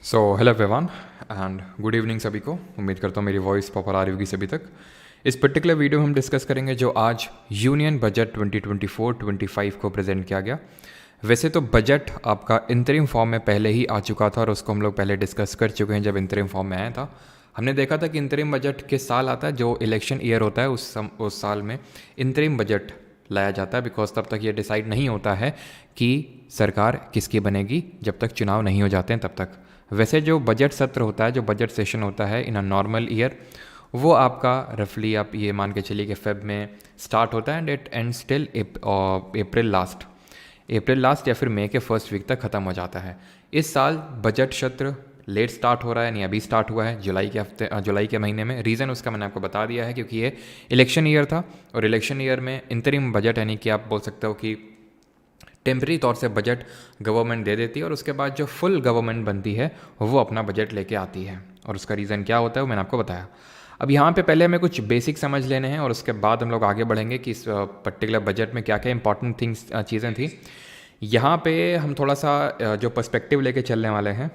So hello everyone and good evening सभी को। उम्मीद करता हूँ मेरी वॉइस प्रॉपर आ रही होगी सभी तक। इस पर्टिकुलर वीडियो में हम डिस्कस करेंगे जो आज यूनियन बजट 2024-25 को प्रेजेंट किया गया। वैसे तो बजट आपका इंतरिम फॉर्म में पहले ही आ चुका था और उसको हम लोग पहले डिस्कस कर चुके हैं जब इंतरिम फॉर्म में आया था। हमने देखा था कि इंतरिम बजट किस साल आता है, जो इलेक्शन ईयर होता है उस साल में इंतरिम बजट लाया जाता है, बिकॉज तब तक ये डिसाइड नहीं होता है कि सरकार किसकी बनेगी जब तक चुनाव नहीं हो जाते हैं तब तक। वैसे जो बजट सत्र होता है, जो बजट सेशन होता है इन अ नॉर्मल ईयर, वो आपका रफली आप ये मान के चलिए कि फेब में स्टार्ट होता है and it ends till April last या फिर मई के फर्स्ट वीक तक ख़त्म हो जाता है। इस साल बजट सत्र लेट स्टार्ट हो रहा है, यानी अभी स्टार्ट हुआ है जुलाई के महीने में। रीज़न उसका मैंने आपको बता दिया है, क्योंकि ये इलेक्शन ईयर था और इलेक्शन ईयर में इंतरिम बजट यानी कि आप बोल सकते हो कि टेम्परेरी तौर से बजट गवर्नमेंट दे देती है और उसके बाद जो फुल गवर्नमेंट बनती है वो अपना बजट लेके आती है। और उसका रीज़न क्या होता है वो मैंने आपको बताया। अब यहाँ पे पहले हमें कुछ बेसिक समझ लेने हैं और उसके बाद हम लोग आगे बढ़ेंगे कि इस पर्टिकुलर बजट में क्या क्या इंपॉर्टेंट चीज़ें थी। यहाँ पे हम थोड़ा सा जो पर्सपेक्टिव लेके चलने वाले हैं।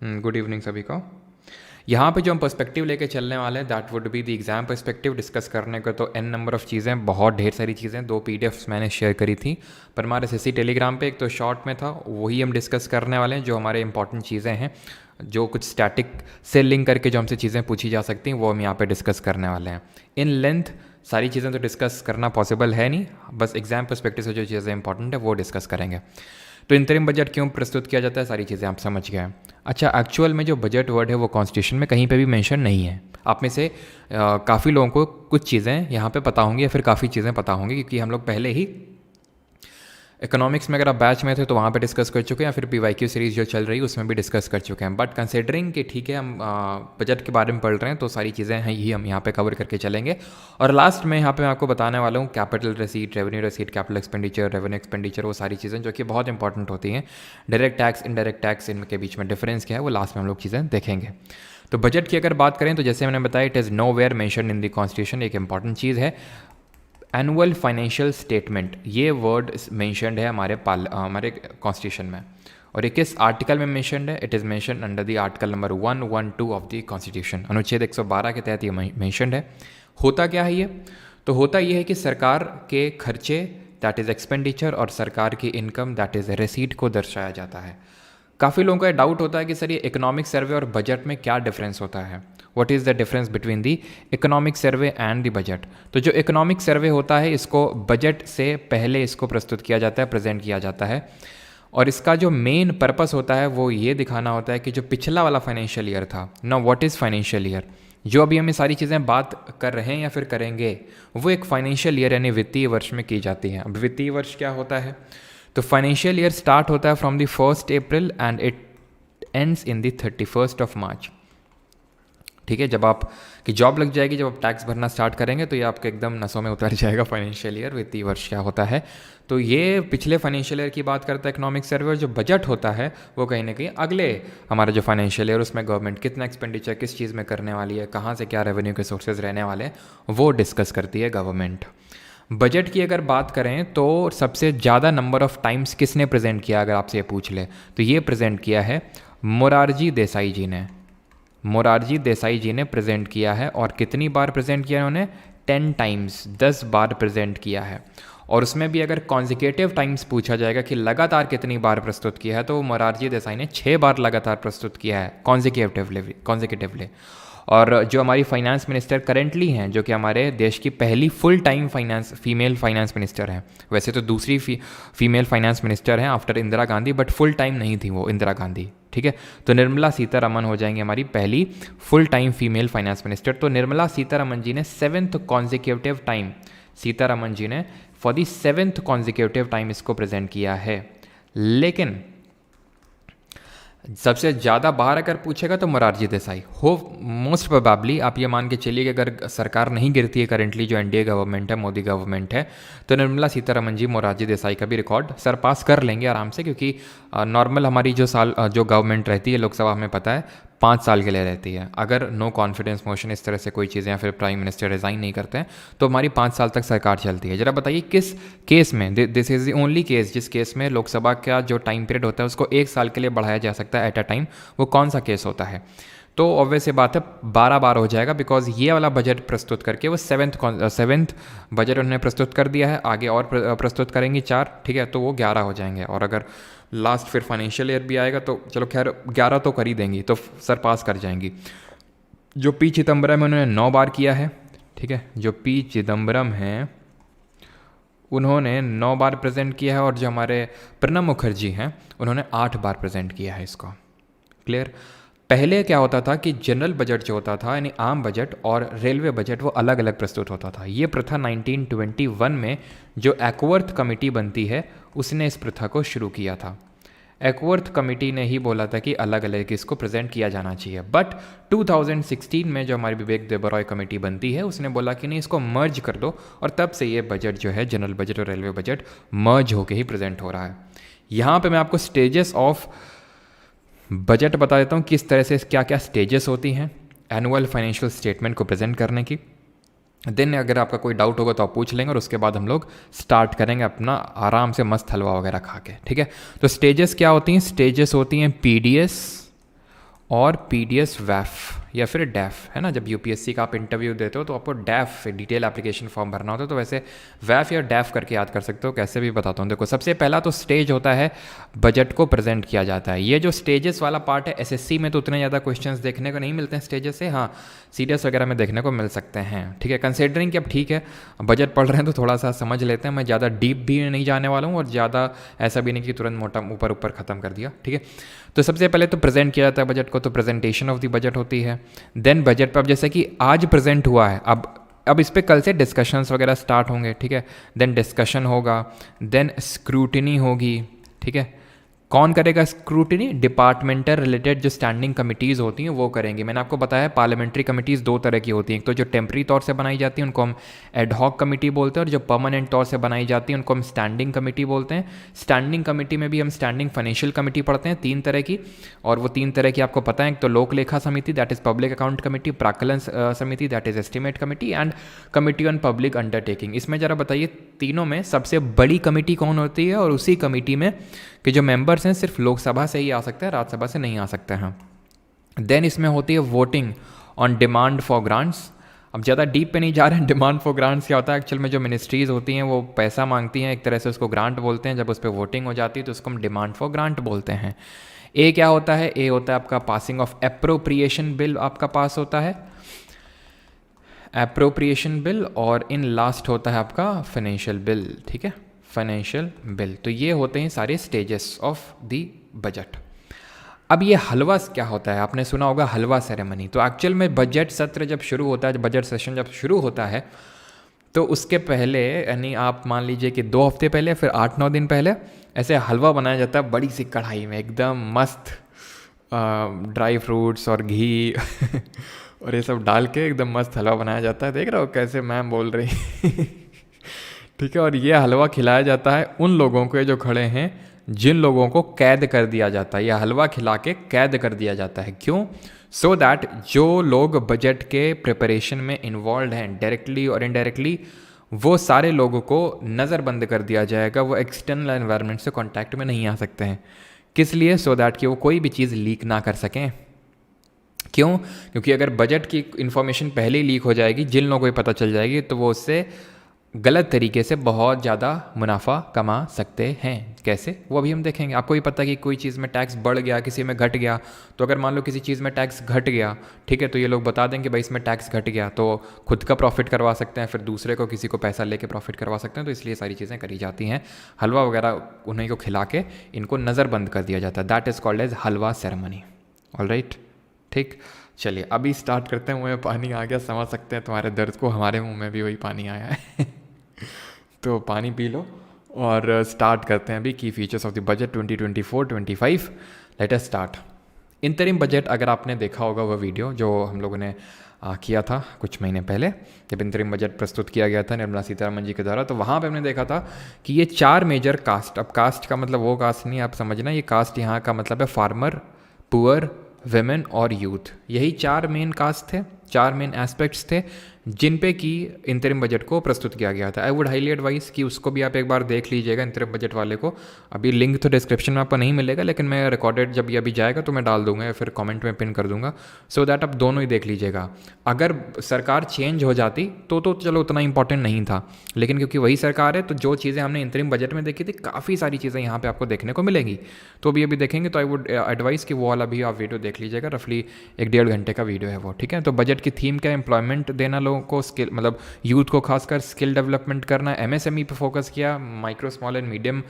गुड इवनिंग सभी को। यहाँ पे जो हम पर्सपेक्टिव लेके चलने वाले हैं that would be the exam perspective. Discuss करने को तो एन नंबर ऑफ चीज़ें, बहुत ढेर सारी चीज़ें, 2 PDFs मैंने शेयर करी थी पर हमारे सीसी टेलीग्राम पे, एक तो शॉर्ट में था, वही हम डिस्कस करने वाले हैं। जो हमारे इंपॉर्टेंट चीज़ें हैं, जो कुछ स्टैटिक से लिंक करके जो हमसे चीज़ें पूछी जा सकती हैं, वो हम यहाँ पर डिस्कस करने वाले हैं। इन लेंथ सारी चीज़ें तो डिस्कस करना पॉसिबल है नहीं, बस एग्जाम पर्सपेक्टिव से जो चीज़ें इंपॉर्टेंट है वो डिस्कस करेंगे। तो इंतरिम बजट क्यों प्रस्तुत किया जाता है, सारी चीज़ें आप समझ गए। अच्छा, एक्चुअल में जो बजट वर्ड है वो कॉन्स्टिट्यूशन में कहीं पे भी मेंशन नहीं है। आप में से काफ़ी लोगों को कुछ चीज़ें यहाँ पे पता होंगी या फिर काफ़ी चीज़ें पता होंगी, क्योंकि हम लोग पहले ही इकोनॉमिक्स में अगर आप बैच में थे तो वहाँ पे डिस्कस कर चुके हैं, या फिर PYQ सीरीज़ जो चल रही है उसमें भी डिस्कस कर चुके हैं। बट कंसिडरिंग कि ठीक है हम बजट के बारे में पढ़ रहे हैं तो सारी चीज़ें हैं ही हम यहाँ पे कवर करके चलेंगे। और लास्ट में यहाँ पे मैं आपको बताने वाला हूँ capital receipt, revenue receipt, capital expenditure, revenue expenditure, वो सारी चीज़ें जो कि बहुत इंपॉर्टेंट होती हैं। डायरेक्ट टैक्स, इनडायरेक्ट टैक्स, इनके बीच में डिफरेंस क्या है वो लास्ट में हम लोग चीज़ें देखेंगे। तो बजट की अगर बात करें तो जैसे मैंने बताया, it is nowhere mention in the constitution. एक इंपॉर्टेंट चीज़ है एनुअल फाइनेंशियल स्टेटमेंट, ये वर्ड मेंशनड है हमारे कॉन्स्टिट्यूशन में। और ये किस आर्टिकल में मेंशनड है? It is mentioned under the article number 112 of the constitution. अनुच्छेद 112 के तहत ये मेंशनड है। होता क्या है ये? तो होता ये है कि सरकार के खर्चे दैट इज़ एक्सपेंडिचर और सरकार की इनकम दैट इज़ रिसीट को दर्शाया जाता है। काफ़ी लोगों का डाउट होता है कि सर ये इकोनॉमिक सर्वे और बजट में क्या डिफरेंस होता है, what is the difference between the economic survey and the budget. तो जो इकोनॉमिक सर्वे होता है इसको बजट से पहले इसको प्रस्तुत किया जाता है, प्रेजेंट किया जाता है। और इसका जो मेन पर्पस होता है वो ये दिखाना होता है कि जो पिछला वाला फाइनेंशियल ईयर था, ना व्हाट इज़ फाइनेंशियल ईयर, जो अभी हम ये सारी चीज़ें बात कर रहे हैं या फिर करेंगे, वो एक फाइनेंशियल ईयर यानी वित्तीय वर्ष में की जाती हैं। अब वित्तीय वर्ष क्या होता है? तो फाइनेंशियल ईयर स्टार्ट होता है from the 1 April and it ends in the 31 मार्च। ठीक है, जब आप की जॉब लग जाएगी, जब आप टैक्स भरना स्टार्ट करेंगे तो ये आपके एकदम नसों में उतर जाएगा फाइनेंशियल ईयर, वित्तीय वर्ष क्या होता है। तो ये पिछले फाइनेंशियल ईयर की बात करता है इकोनॉमिक सर्वे, और जो बजट होता है वो कहीं ना कहीं अगले हमारा जो फाइनेंशियल ईयर, उसमें गवर्नमेंट कितना एक्सपेंडिचर किस चीज़ में करने वाली है, कहाँ से क्या रेवेन्यू के सोर्सेज रहने वाले हैं, वो डिस्कस करती है गवर्नमेंट। बजट की अगर बात करें तो सबसे ज़्यादा नंबर ऑफ टाइम्स किसने प्रेजेंट किया, अगर आपसे ये पूछ ले तो ये प्रेजेंट किया है मोरारजी देसाई जी ने। मोरारजी देसाई जी ने प्रेजेंट किया है। और कितनी बार प्रेजेंट किया उन्होंने? 10 टाइम्स, 10 बार प्रेजेंट किया है। और उसमें भी अगर कॉन्जिक्यूटिव टाइम्स पूछा जाएगा कि लगातार कितनी बार प्रस्तुत किया है, तो मोरारजी देसाई ने 6 बार लगातार प्रस्तुत किया है कॉन्जिक्यूटिवली। और जो हमारी फाइनेंस मिनिस्टर करेंटली हैं, जो कि हमारे देश की पहली full time female finance minister हैं, वैसे तो दूसरी फीमेल फाइनेंस मिनिस्टर हैं after Indira Gandhi, but full time नहीं थी वो इंदिरा गांधी। ठीक है, तो निर्मला सीतारमन हो जाएंगी हमारी पहली full time female finance minister. तो निर्मला सीतारमन जी ने 7th कॉन्जिक्यूटिव टाइम, सीतारमन जी ने for the 7th consecutive time इसको प्रेजेंट किया है। लेकिन सबसे ज़्यादा बार अगर पूछेगा तो मोरारजी देसाई हो। मोस्ट प्रोबेबली आप ये मान के चलिए कि अगर सरकार नहीं गिरती है करेंटली जो NDA गवर्नमेंट है, मोदी गवर्नमेंट है, तो निर्मला सीतारमन जी मोरारजी देसाई का भी रिकॉर्ड सरपास कर लेंगे आराम से, क्योंकि नॉर्मल हमारी जो गवर्नमेंट रहती है लोकसभा, हमें पता है 5 साल के लिए रहती है। अगर नो कॉन्फिडेंस मोशन इस तरह से कोई चीज़ें या फिर प्राइम मिनिस्टर रिज़ाइन नहीं करते हैं तो हमारी 5 साल तक सरकार चलती है। ज़रा बताइए किस केस में, this is the only case जिस केस में लोकसभा का जो टाइम पीरियड होता है उसको 1 साल के लिए बढ़ाया जा सकता है एट अ टाइम, वो कौन सा केस होता है? तो ऑब्वियस ये बात है 12 बार हो जाएगा, बिकॉज ये वाला बजट प्रस्तुत करके वो सेवेंथ बजट उन्होंने प्रस्तुत कर दिया है, आगे और प्रस्तुत करेंगे 4, ठीक है, तो वो 11 हो जाएंगे। और अगर लास्ट फिर फाइनेंशियल ईयर भी आएगा तो चलो खैर 11 तो कर ही देंगी, तो सरपास कर जाएंगी। जो पी चिदम्बरम है उन्होंने 9 बार किया है, ठीक है, जो पी चिदम्बरम हैं उन्होंने 9 बार प्रेजेंट किया है, और जो हमारे प्रणब मुखर्जी हैं उन्होंने 8 बार प्रेजेंट किया है इसको। क्लियर? पहले क्या होता था कि जनरल बजट जो होता था यानी आम बजट और रेलवे बजट वो अलग अलग प्रस्तुत होता था। ये प्रथा 1921 में जो एक्वर्थ कमेटी बनती है उसने इस प्रथा को शुरू किया था। एक्वर्थ कमेटी ने ही बोला था कि अलग अलग इसको प्रेजेंट किया जाना चाहिए, बट 2016 में जो हमारी विवेक देबरॉय कमेटी बनती है उसने बोला कि नहीं, इसको मर्ज कर दो, और तब से ये बजट जो है जनरल बजट और रेलवे बजट मर्ज होके ही प्रेजेंट हो रहा है। यहाँ पे मैं आपको स्टेजेस ऑफ बजट बता देता हूँ, किस तरह से क्या क्या स्टेजेस होती हैं एनुअल फाइनेंशियल स्टेटमेंट को प्रेजेंट करने की। देन अगर आपका कोई डाउट होगा तो आप पूछ लेंगे, और उसके बाद हम लोग स्टार्ट करेंगे अपना आराम से मस्त हलवा वगैरह खा के, ठीक है। तो स्टेजेस क्या होती हैं? स्टेजेस होती हैं पीडीएस और पीडीएस वैफ या फिर डैफ, है ना। जब यूपीएससी का आप इंटरव्यू देते हो तो आपको डैफ डिटेल एप्लीकेशन फॉर्म भरना होता है, तो वैसे वैफ या डैफ करके याद कर सकते हो, कैसे भी बताता हूँ। देखो सबसे पहला तो स्टेज होता है बजट को प्रेजेंट किया जाता है। ये जो स्टेजेस वाला पार्ट है एसएससी में तो उतने ज़्यादा क्वेश्चंस देखने को नहीं मिलते हैं स्टेजेस से, हाँ सीडीएस वगैरह में देखने को मिल सकते हैं, ठीक है। कंसिडरिंग कि अब ठीक है बजट पढ़ रहे हैं तो थोड़ा सा समझ लेते हैं, मैं ज़्यादा डीप भी नहीं जाने वाला हूँ और ज़्यादा ऐसा भी नहीं कि तुरंत मोटा ऊपर ऊपर ख़त्म कर दिया, ठीक है। तो सबसे पहले तो प्रेजेंट किया जाता है बजट को, तो प्रेजेंटेशन ऑफ द बजट होती है। देन बजट पर अब जैसे कि आज प्रेजेंट हुआ है, अब इस पे कल से डिस्कशंस वगैरह स्टार्ट होंगे, ठीक है। देन डिस्कशन होगा, देन स्क्रूटिनी होगी, ठीक है। कौन करेगा स्क्रूटिनी? डिपार्टमेंटल रिलेटेड जो स्टैंडिंग कमिटीज़ होती हैं वो करेंगी। मैंने आपको बताया पार्लियामेंट्री कमिटीज़ 2 तरह की होती हैं, एक तो जो टेम्प्रेरी तौर से बनाई जाती हैं उनको हम एडहॉक कमेटी बोलते हैं, और जो परमानेंट तौर से बनाई जाती हैं उनको हम स्टैंडिंग कमेटी बोलते हैं। स्टैंडिंग कमेटी में भी हम स्टैंडिंग फाइनेंशियल कमेटी पढ़ते हैं 3 तरह की, और वो 3 तरह की आपको पता है, एक तो लोक लेखा समिति that is public account committee, प्राक्कलन समिति that is estimate committee, and committee on public undertaking. इसमें ज़रा बताइए तीनों में सबसे बड़ी कमेटी कौन होती है, और उसी कमेटी में कि जो मेंबर्स हैं सिर्फ लोकसभा से ही आ सकते हैं, राज्यसभा से नहीं आ सकते हैं। देन इसमें होती है voting on demand for grants. अब ज़्यादा डीप पे नहीं जा रहे हैं, डिमांड फॉर ग्रांट्स क्या होता है एक्चुअल में? जो मिनिस्ट्रीज़ होती हैं वो पैसा मांगती हैं, एक तरह से उसको ग्रांट बोलते हैं, जब उस पर वोटिंग हो जाती है तो उसको हम डिमांड फॉर ग्रांट बोलते हैं। ए क्या होता है? ए होता है आपका पासिंग ऑफ एप्रोप्रिएशन बिल, आपका पास होता है एप्रोप्रिएशन बिल, और इन लास्ट होता है आपका फाइनेंशियल बिल, ठीक है, फाइनेंशियल बिल। तो ये होते हैं सारे स्टेजेस ऑफ द बजट। अब ये हलवा क्या होता है? आपने सुना होगा हलवा सेरेमनी। तो एक्चुअल में बजट सत्र जब शुरू होता है, बजट सेशन जब शुरू होता है, तो उसके पहले यानी आप मान लीजिए कि 2 हफ्ते पहले, फिर 8-9 दिन पहले ऐसे हलवा बनाया जाता है बड़ी सी कढ़ाई में, एकदम मस्त ड्राई फ्रूट्स और घी और ये सब डाल के एकदम मस्त हलवा बनाया जाता है। देख रहे हो कैसे मैम बोल रही ठीक है। और ये हलवा खिलाया जाता है उन लोगों को जो खड़े हैं जिन लोगों को कैद कर दिया जाता है, यह हलवा खिला के कैद कर दिया जाता है। क्यों? सो दैट जो लोग बजट के प्रिपरेशन में इन्वॉल्व हैं डायरेक्टली और इनडायरेक्टली, वो सारे लोगों को नज़रबंद कर दिया जाएगा, वो एक्सटर्नल एनवायरनमेंट से कांटेक्ट में नहीं आ सकते हैं। किस लिए? सो दैट कि वो कोई भी चीज़ लीक ना कर सकें। क्यों? क्योंकि अगर बजट की इन्फॉर्मेशन पहले ही लीक हो जाएगी, जिन लोगों को पता चल जाएगी, तो वो उससे गलत तरीके से बहुत ज़्यादा मुनाफा कमा सकते हैं। कैसे? वो अभी हम देखेंगे। आपको भी पता है कि कोई चीज़ में टैक्स बढ़ गया, किसी में घट गया, तो अगर मान लो किसी चीज़ में टैक्स घट गया, ठीक है, तो ये लोग बता देंगे भाई इसमें टैक्स घट गया, तो खुद का प्रॉफिट करवा सकते हैं, फिर दूसरे को किसी को पैसा लेके प्रॉफिट करवा सकते हैं। तो इसलिए सारी चीज़ें करी जाती हैं। हलवा वगैरह उन्हीं को खिला के इनको नज़रबंद कर दिया जाता है। That is called as halwa ceremony. Alright, ठीक। चलिए अभी स्टार्ट करते हैं। मुँह में पानी आ गया, समझ सकते हैं तुम्हारे दर्द को, हमारे मुँह में भी वही पानी आया है तो पानी पी लो और स्टार्ट करते हैं अभी की features of the budget 2024-25। Let us start. Interim budget, अगर आपने देखा होगा वह वीडियो जो हम लोगों ने किया था कुछ महीने पहले, जब इंतरिम बजट प्रस्तुत किया गया था निर्मला सीतारमण जी के द्वारा, तो वहाँ पे हमने देखा था कि ये 4 मेजर कास्ट, अब कास्ट का मतलब वो कास्ट नहीं आप समझना, ये कास्ट यहाँ का मतलब है फार्मर, पुअर, वेमेन और यूथ, यही 4 मेन कास्ट थे, 4 मेन एस्पेक्ट्स थे जिन पे कि इंतरिम बजट को प्रस्तुत किया गया था। आई वुड हाईली एडवाइस कि उसको भी आप एक बार देख लीजिएगा, इंतरिम बजट वाले को। अभी लिंक तो डिस्क्रिप्शन में आपको नहीं मिलेगा, लेकिन मैं रिकॉर्डेड जब ये अभी जाएगा तो मैं डाल दूंगा या फिर कमेंट में पिन कर दूंगा, सो दैट आप दोनों ही देख लीजिएगा। अगर सरकार चेंज हो जाती तो चलो उतना इंपॉर्टेंट नहीं था, लेकिन क्योंकि वही सरकार है तो जो चीज़ें हमने इंतरिम बजट में देखी थी काफ़ी सारी चीज़ें यहाँ पे आपको देखने को मिलेंगी। तो अभी देखेंगे तो आई वुड एडवाइस कि वो वाला भी आप वीडियो देख लीजिएगा, रफली 1-1.5 घंटे का वीडियो है वो, ठीक है। तो बजट की थीम क्या है? एम्प्लॉयमेंट देना लोगों को, स्किल मतलब यूथ को खासकर स्किल डेवलपमेंट करना, एमएसएमई पे फोकस किया, माइक्रो स्मॉल एंड मीडियम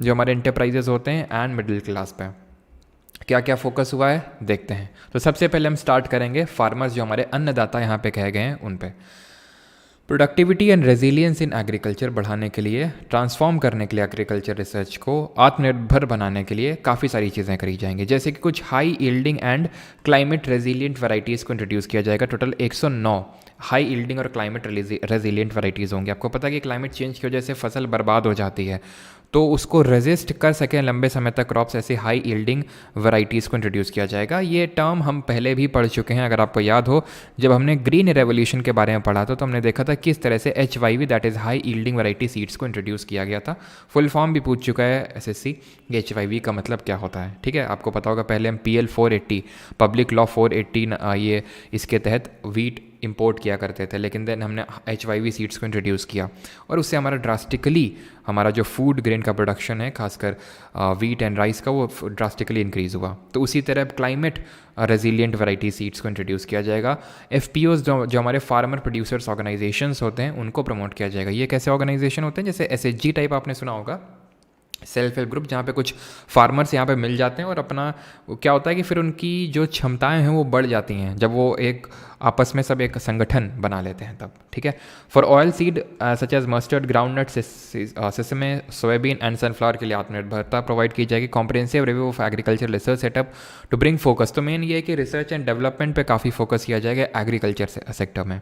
जो हमारे इंटरप्राइजेज होते हैं, एंड मिडिल क्लास पे क्या क्या फोकस हुआ है देखते हैं। तो सबसे पहले हम स्टार्ट करेंगे फार्मर्स, जो हमारे अन्नदाता यहाँ पे कहे गए हैं, उन पे। Productivity and resilience in agriculture बढ़ाने के लिए, ट्रांसफॉर्म करने के लिए एग्रीकल्चर रिसर्च को आत्मनिर्भर बनाने के लिए काफ़ी सारी चीज़ें करी जाएंगी, जैसे कि कुछ high yielding and climate resilient varieties को इंट्रोड्यूस किया जाएगा। टोटल 109 हाई यील्डिंग और क्लाइमेट रेजिलियंट वैरायटीज़ होंगी। आपको पता है कि क्लाइमेट चेंज की वजह से फसल बर्बाद हो जाती है, तो उसको रेजिस्ट कर सकें लंबे समय तक क्रॉप्स, ऐसे हाई यील्डिंग वैरायटीज़ को इंट्रोड्यूस किया जाएगा। ये टर्म हम पहले भी पढ़ चुके हैं, अगर आपको याद हो, जब हमने ग्रीन रेवोल्यूशन के बारे में पढ़ा था तो हमने देखा था किस तरह से HYV that is high yielding variety seeds को इंट्रोड्यूस किया गया था। फुल फॉर्म भी पूछ चुका है SSC, HYV का मतलब क्या होता है, ठीक है। आपको पता होगा, पहले हम PL 480 पब्लिक लॉ 480 ये इसके तहत वीट इंपोर्ट किया करते थे, लेकिन देन हमने HYV सीड्स को इंट्रोड्यूस किया और उससे हमारा ड्रास्टिकली हमारा जो फूड ग्रेन का प्रोडक्शन है, खासकर वीट एंड राइस का, वो ड्रास्टिकली इंक्रीज़ हुआ। तो उसी तरह क्लाइमेट रेजिलियंट वैरायटी सीड्स को इंट्रोड्यूस किया जाएगा। FPOs जो हमारे फार्मर प्रोड्यूसर्स ऑर्गेनाइजेशंस होते हैं, उनको प्रमोट किया जाएगा। ये कैसे ऑर्गेनाइजेशन होते हैं? जैसे SHG टाइप आपने सुना होगा, सेल्फ हेल्प ग्रुप, जहाँ पे कुछ फार्मर्स यहाँ पे मिल जाते हैं और अपना क्या होता है कि फिर उनकी जो क्षमताएं हैं वो बढ़ जाती हैं जब वो एक आपस में सब एक संगठन बना लेते हैं तब, ठीक है। For oil seed such as mustard, groundnut, sesame, soybean and sunflower के लिए आत्मनिर्भरता प्रोवाइड की जाएगी। Comprehensive review of agriculture research setup to bring focus. तो मेन ये है कि रिसर्च एंड डेवलपमेंट पे काफ़ी फोकस किया जाएगा एग्रीकल्चर सेक्टर में।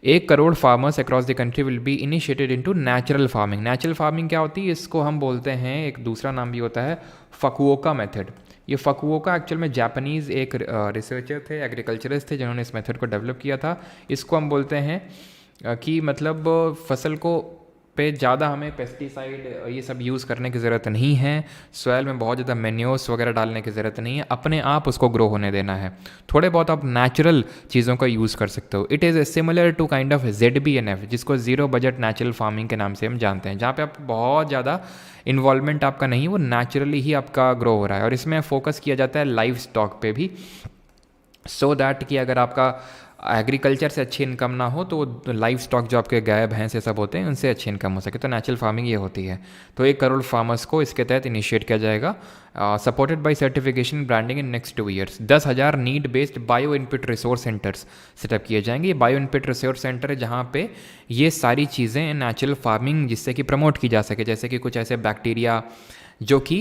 1 crore farmers across the country will be initiated into natural farming. Natural farming क्या होती है? इसको हम बोलते हैं, एक दूसरा नाम भी होता है फकुओका मेथड। ये फकुओका एक्चुअल में जापानीज़ एक रिसर्चर थे, एग्रीकल्चरिस्ट थे, जिन्होंने इस मेथड को डेवलप किया था। इसको हम बोलते हैं कि मतलब फसल को पे ज़्यादा हमें पेस्टिसाइड ये सब यूज़ करने की ज़रूरत नहीं है, सॉइल में बहुत ज़्यादा मैन्योर्स वगैरह डालने की ज़रूरत नहीं है, अपने आप उसको ग्रो होने देना है। थोड़े बहुत आप नेचुरल चीज़ों का यूज़ कर सकते हो। It is similar to kind of ZBNF, जिसको ज़ीरो बजट नेचुरल फार्मिंग के नाम से हम जानते हैं, जहाँ पे आप बहुत ज़्यादा इन्वॉल्वमेंट आपका नहीं, वो नेचुरली ही आपका ग्रो हो रहा है। और इसमें फोकस किया जाता है लाइव स्टॉक पे भी, सो दैट कि अगर आपका एग्रीकल्चर से अच्छी इनकम ना हो तो लाइव स्टॉक जो आपके गाय भैंस ये सब होते हैं उनसे अच्छी इनकम हो सके। तो नेचुरल फार्मिंग ये होती है। तो 1 करोड़ फार्मर्स को इसके तहत इनिशिएट किया जाएगा, supported by certification branding in next 2 years. 10,000 need based bio input resource centres setup किए जाएंगे। ये बायो इनपुट रिसोर्स सेंटर है जहाँ पे ये सारी चीज़ें नेचुरल फार्मिंग जिससे कि प्रमोट की जा सके, जैसे कि कुछ ऐसे बैक्टीरिया जो कि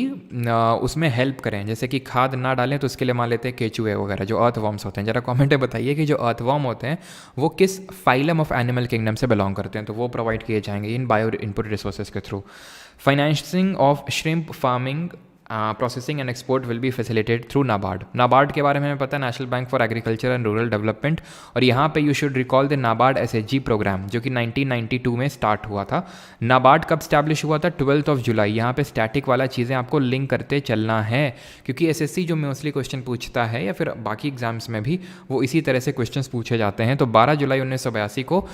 उसमें हेल्प करें, जैसे कि खाद ना डालें तो उसके लिए मान लेते हैं केचुए वगैरह जो अर्थवॉर्म्स होते हैं। ज़रा कमेंट में बताइए कि जो अर्थवॉर्म होते हैं वो किस फाइलम ऑफ एनिमल किंगडम से बिलोंग करते हैं, तो वो प्रोवाइड किए जाएंगे इन बायो इनपुट रिसोर्सेज के through. Financing of shrimp farming processing and export will be facilitated through NABARD. NABARD के बारे में हमें पता है, national bank for agriculture and rural development, और यहाँ पे you should recall the NABARD SHG programme जो कि 1992 में स्टार्ट हुआ था। नाबार्ड कब स्टैब्लिश हुआ था? 12 जुलाई। यहाँ पे स्टैटिक वाला चीज़ें आपको लिंक करते चलना है, क्योंकि SSC जो मोस्टली क्वेश्चन पूछता है या फिर बाकी एग्जाम्स में भी वो इसी तरह से क्वेश्चन पूछे जाते हैं। तो 12 जुलाई 1982 को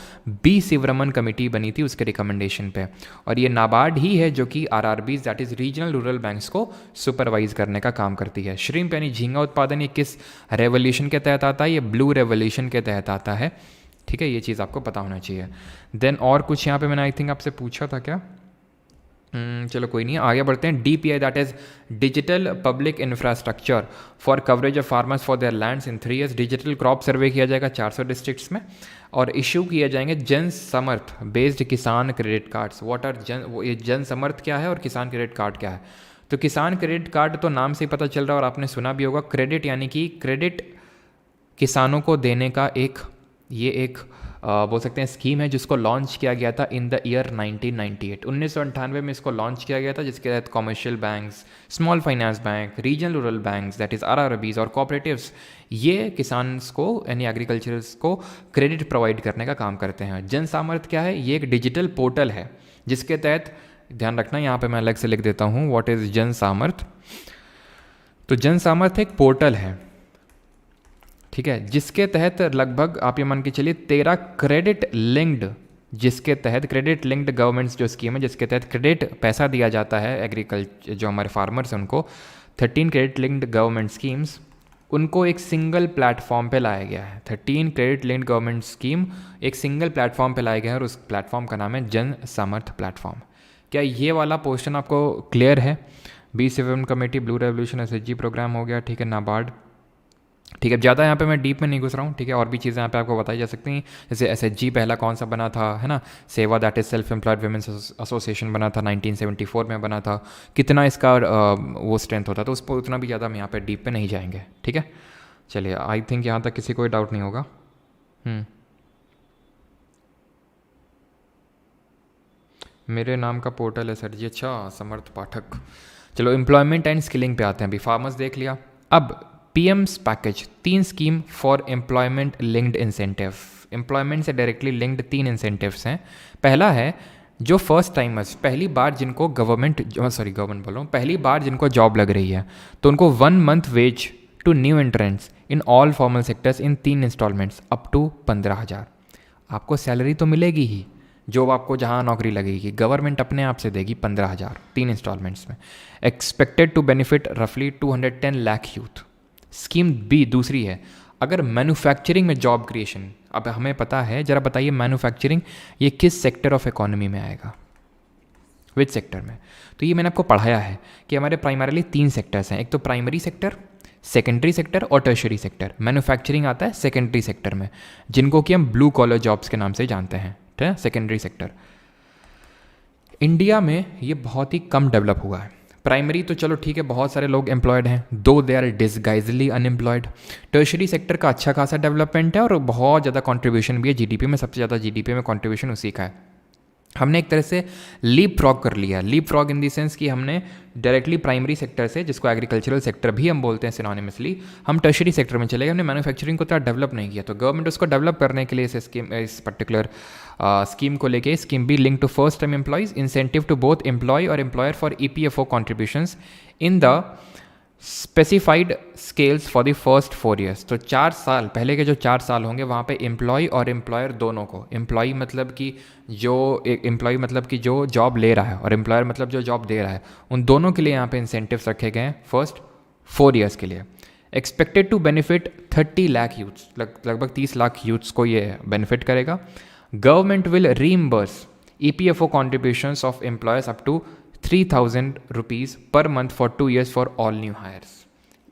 B शिवरमन कमेटी बनी थी उसके रिकमेंडेशन पे, और ये नाबार्ड ही है जो कि RRBs that is regional rural banks को सुपरवाइज करने का काम करती है। श्रिम्प यानी झींगा उत्पादन ये किस रेवोल्यूशन के तहत आता है? ये ब्लू रेवोल्यूशन के तहत आता है, ठीक है। ये चीज़ आपको पता होना चाहिए। देन और कुछ यहाँ पे मैंने आई थिंक आपसे पूछा था क्या? चलो कोई नहीं, आगे बढ़ते हैं। DPI that is digital public infrastructure for coverage of farmers for their lands in 3 years. Digital crop survey किया जाएगा 400 डिस्ट्रिक्ट्स में, और इशू किए जाएंगे जन समर्थ बेस्ड किसान क्रेडिट कार्ड्स। व्हाट आर ये जन समर्थ क्या है और किसान क्रेडिट कार्ड क्या है? तो किसान क्रेडिट कार्ड तो नाम से ही पता चल रहा है और आपने सुना भी होगा, क्रेडिट यानी कि क्रेडिट किसानों को देने का एक बोल सकते हैं स्कीम है जिसको लॉन्च किया गया था इन द ईयर 1998। 1998 में इसको लॉन्च किया गया था, जिसके तहत commercial banks, small finance bank, regional rural banks that is RRBs और कोऑपरेटिव्स, ये किसान्स को यानी एग्रीकल्चरर्स को क्रेडिट प्रोवाइड करने का काम करते हैं। जन सामर्थ्य क्या है? ये एक डिजिटल पोर्टल है जिसके तहत, ध्यान रखना यहाँ पे मैं अलग से लिख देता हूँ व्हाट इज़ जन सामर्थ्य। तो जन सामर्थ्य एक पोर्टल है, ठीक है, जिसके तहत लगभग आप ये मान के चलिए 13 क्रेडिट लिंक्ड, जिसके तहत क्रेडिट लिंक्ड गवर्नमेंट्स जो स्कीम है जिसके तहत क्रेडिट पैसा दिया जाता है एग्रीकल्चर जो हमारे फार्मर्स हैं उनको, 13 क्रेडिट लिंक्ड गवर्नमेंट स्कीम्स, उनको एक सिंगल प्लेटफॉर्म पे लाया गया है। 13 क्रेडिट लिंक्ड गवर्नमेंट स्कीम एक सिंगल प्लेटफॉर्म पे लाया गया है और उस प्लेटफॉर्म का नाम है जन सामर्थ्य प्लेटफॉर्म। क्या ये वाला पोर्शन आपको क्लियर है? B7 committee, blue revolution, SHG programme हो गया, ठीक है, नाबार्ड, ठीक है। ज़्यादा यहाँ पे मैं डीप में नहीं घुस रहा हूँ, ठीक है। और भी चीज़ें यहाँ पे आपको बताई जा सकती हैं, जैसे SHG पहला कौन सा बना था, है ना, सेवा that is self employed women's association बना था, 1974 में बना था, कितना इसका वो स्ट्रेंथ होता, तो उस पर उतना भी ज़्यादा हम यहाँ पे डीप पे नहीं जाएंगे, ठीक है। चलिए, आई थिंक यहाँ तक किसी कोई डाउट नहीं होगा। मेरे नाम का पोर्टल है सर जी। अच्छा, समर्थ पाठक। चलो, एम्प्लॉयमेंट एंड स्किलिंग पे आते हैं। अभी फार्मर्स देख लिया, अब PM's package, 3 scheme for employment linked incentive. Employment से डायरेक्टली लिंक्ड 3 इंसेंटिव्स हैं। पहला है जो फर्स्ट टाइमर्स, पहली बार जिनको गवर्नमेंट बोल रहा हूँ, पहली बार जिनको जॉब लग रही है, तो उनको 1 month wage to new entrants in all formal sectors in 3 instalments up to 15,000। आपको सैलरी तो मिलेगी ही, जो आपको जहाँ नौकरी लगेगी गवर्नमेंट अपने आप से देगी 15,000 3 इंस्टॉलमेंट्स में। एक्सपेक्टेड टू बेनिफिट रफली 210 लाख यूथ। स्कीम बी दूसरी है, अगर मैन्युफैक्चरिंग में जॉब क्रिएशन, अब हमें पता है, जरा बताइए मैन्युफैक्चरिंग ये किस सेक्टर ऑफ इकोनॉमी में आएगा, विच सेक्टर में? तो ये मैंने आपको पढ़ाया है कि हमारे प्राइमरीली 3 सेक्टर्स हैं, एक तो प्राइमरी सेक्टर, सेकेंडरी सेक्टर और टर्शरी सेक्टर। मैन्युफैक्चरिंग आता है सेकेंडरी सेक्टर में, जिनको कि हम ब्लू कॉलर जॉब्स के नाम से जानते हैं, ठीक है, सेकेंडरी सेक्टर। इंडिया में ये बहुत ही कम डेवलप हुआ है। प्राइमरी तो चलो ठीक है, बहुत सारे लोग एम्प्लॉयड हैं, though they are disguisedly unemployed. Tertiary sector का अच्छा खासा डेवलपमेंट है और बहुत ज़्यादा कंट्रीब्यूशन भी है जीडीपी में, सबसे ज़्यादा जीडीपी में कंट्रीब्यूशन उसी का है। हमने एक तरह से लीप फ्रॉग कर लिया। Leapfrog in the sense कि हमने डायरेक्टली प्राइमरी सेक्टर से, जिसको एग्रीकल्चरल सेक्टर भी हम बोलते हैं सिनोनिमसली, हम टर्शरी सेक्टर में चले गए। हमने मैन्युफैक्चरिंग को तरह डेवलप नहीं किया, तो गवर्नमेंट उसको डेवलप करने के लिए इस पर्टिकुलर स्कीम को लेके, scheme B link to first time employees, incentive to both employee और employer for EPFO contributions in the specified scales for the first 4 years. तो 4 साल पहले के जो 4 साल होंगे वहाँ पे एम्प्लॉय और एम्प्लॉयर दोनों को, एम्प्लॉय मतलब कि जो जॉब ले रहा है और एम्प्लॉयर मतलब जो जॉब दे रहा है, उन दोनों के लिए यहाँ पे इंसेंटिव्स रखे गए हैं फर्स्ट 4 ईयर्स के लिए। Expected to benefit 30 lakh youths, लगभग 30 लाख यूथ्स को ये बेनिफिट करेगा। Government will reimburse EPFO contributions of employers up to 3,000 rupees per month for 2 years for all new hires।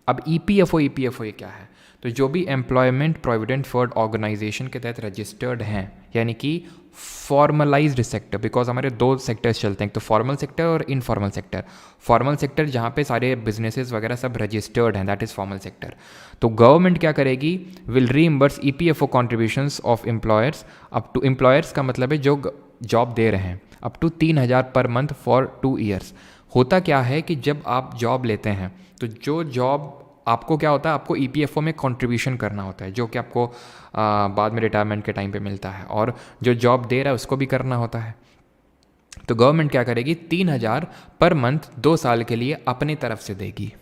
अब EPFO ये क्या है? तो जो भी एम्प्लॉयमेंट प्रोविडेंट फंड ऑर्गेनाइजेशन के तहत रजिस्टर्ड हैं, यानी कि फॉर्मलाइज्ड सेक्टर, बिकॉज हमारे 2 सेक्टर्स चलते हैं, एक तो फॉर्मल सेक्टर और इनफॉर्मल सेक्टर। फॉर्मल सेक्टर जहाँ पे सारे बिजनेसेस वगैरह सब रजिस्टर्ड हैं, दैट इज़ फॉर्मल सेक्टर। तो गवर्नमेंट क्या करेगी? Will reimburse EPFO contributions of employers up to, employers का मतलब है जो जॉब दे रहे हैं, up to 3,000 per month for 2 years. होता क्या है कि जब आप जॉब लेते हैं तो जो जॉब आपको क्या होता है, आपको EPFO में कंट्रीब्यूशन करना होता है, जो कि आपको बाद में रिटायरमेंट के टाइम पे मिलता है, और जो जॉब दे रहा है उसको भी करना होता है। तो गवर्नमेंट क्या करेगी? 3,000 पर मंथ 2 साल के लिए अपनी तरफ से देगी।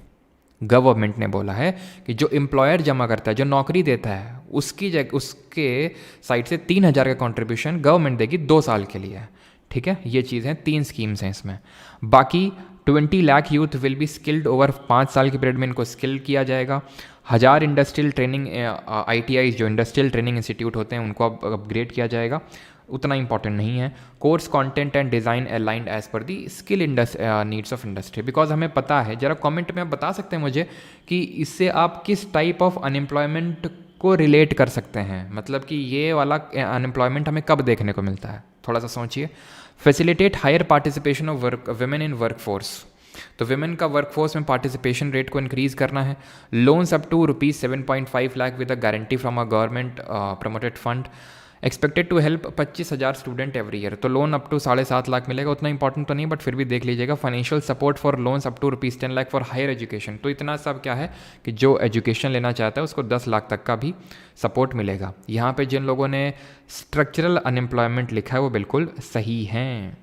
गवर्नमेंट ने बोला है कि जो एम्प्लॉयर जमा करता है, जो नौकरी देता है, उसके साइड से 3,000 का कंट्रीब्यूशन गवर्नमेंट देगी 2 साल के लिए, ठीक है। ये चीज़ है, 3 स्कीम्स हैं इसमें। बाकी 20 lakh youth will be skilled over 5 साल के पीरियड में, इनको स्किल किया जाएगा। 1000 इंडस्ट्रियल ट्रेनिंग ITI जो इंडस्ट्रियल ट्रेनिंग इंस्टीट्यूट होते हैं उनको अपग्रेड किया जाएगा, उतना इंपॉर्टेंट नहीं है। Course content and design aligned as per the skill needs of industry, because हमें पता है, जरा कमेंट में आप बता सकते हैं मुझे कि इससे आप किस टाइप ऑफ अनएम्प्लॉयमेंट को रिलेट कर सकते हैं, मतलब कि ये वाला अनएम्प्लॉयमेंट हमें कब देखने को मिलता है, थोड़ा सा सोचिए। Facilitate higher participation of women in workforce, तो विमेन का वर्कफोर्स में पार्टिसिपेशन रेट को इंक्रीज करना है। Loans up to ₹7.5 lakh with a guarantee from a government promoted fund. Expected to help 25,000 student every year. तो लोन अप टू 7.5 लाख मिलेगा, उतना important तो नहीं बट फिर भी देख लीजिएगा। Financial support for loans up to ₹10 lakh for higher education. तो इतना सब क्या है कि जो एजुकेशन लेना चाहता है उसको 10 लाख तक का भी सपोर्ट मिलेगा। यहाँ पे जिन लोगों ने स्ट्रक्चरल अनएम्प्लॉयमेंट लिखा है वो बिल्कुल सही हैं।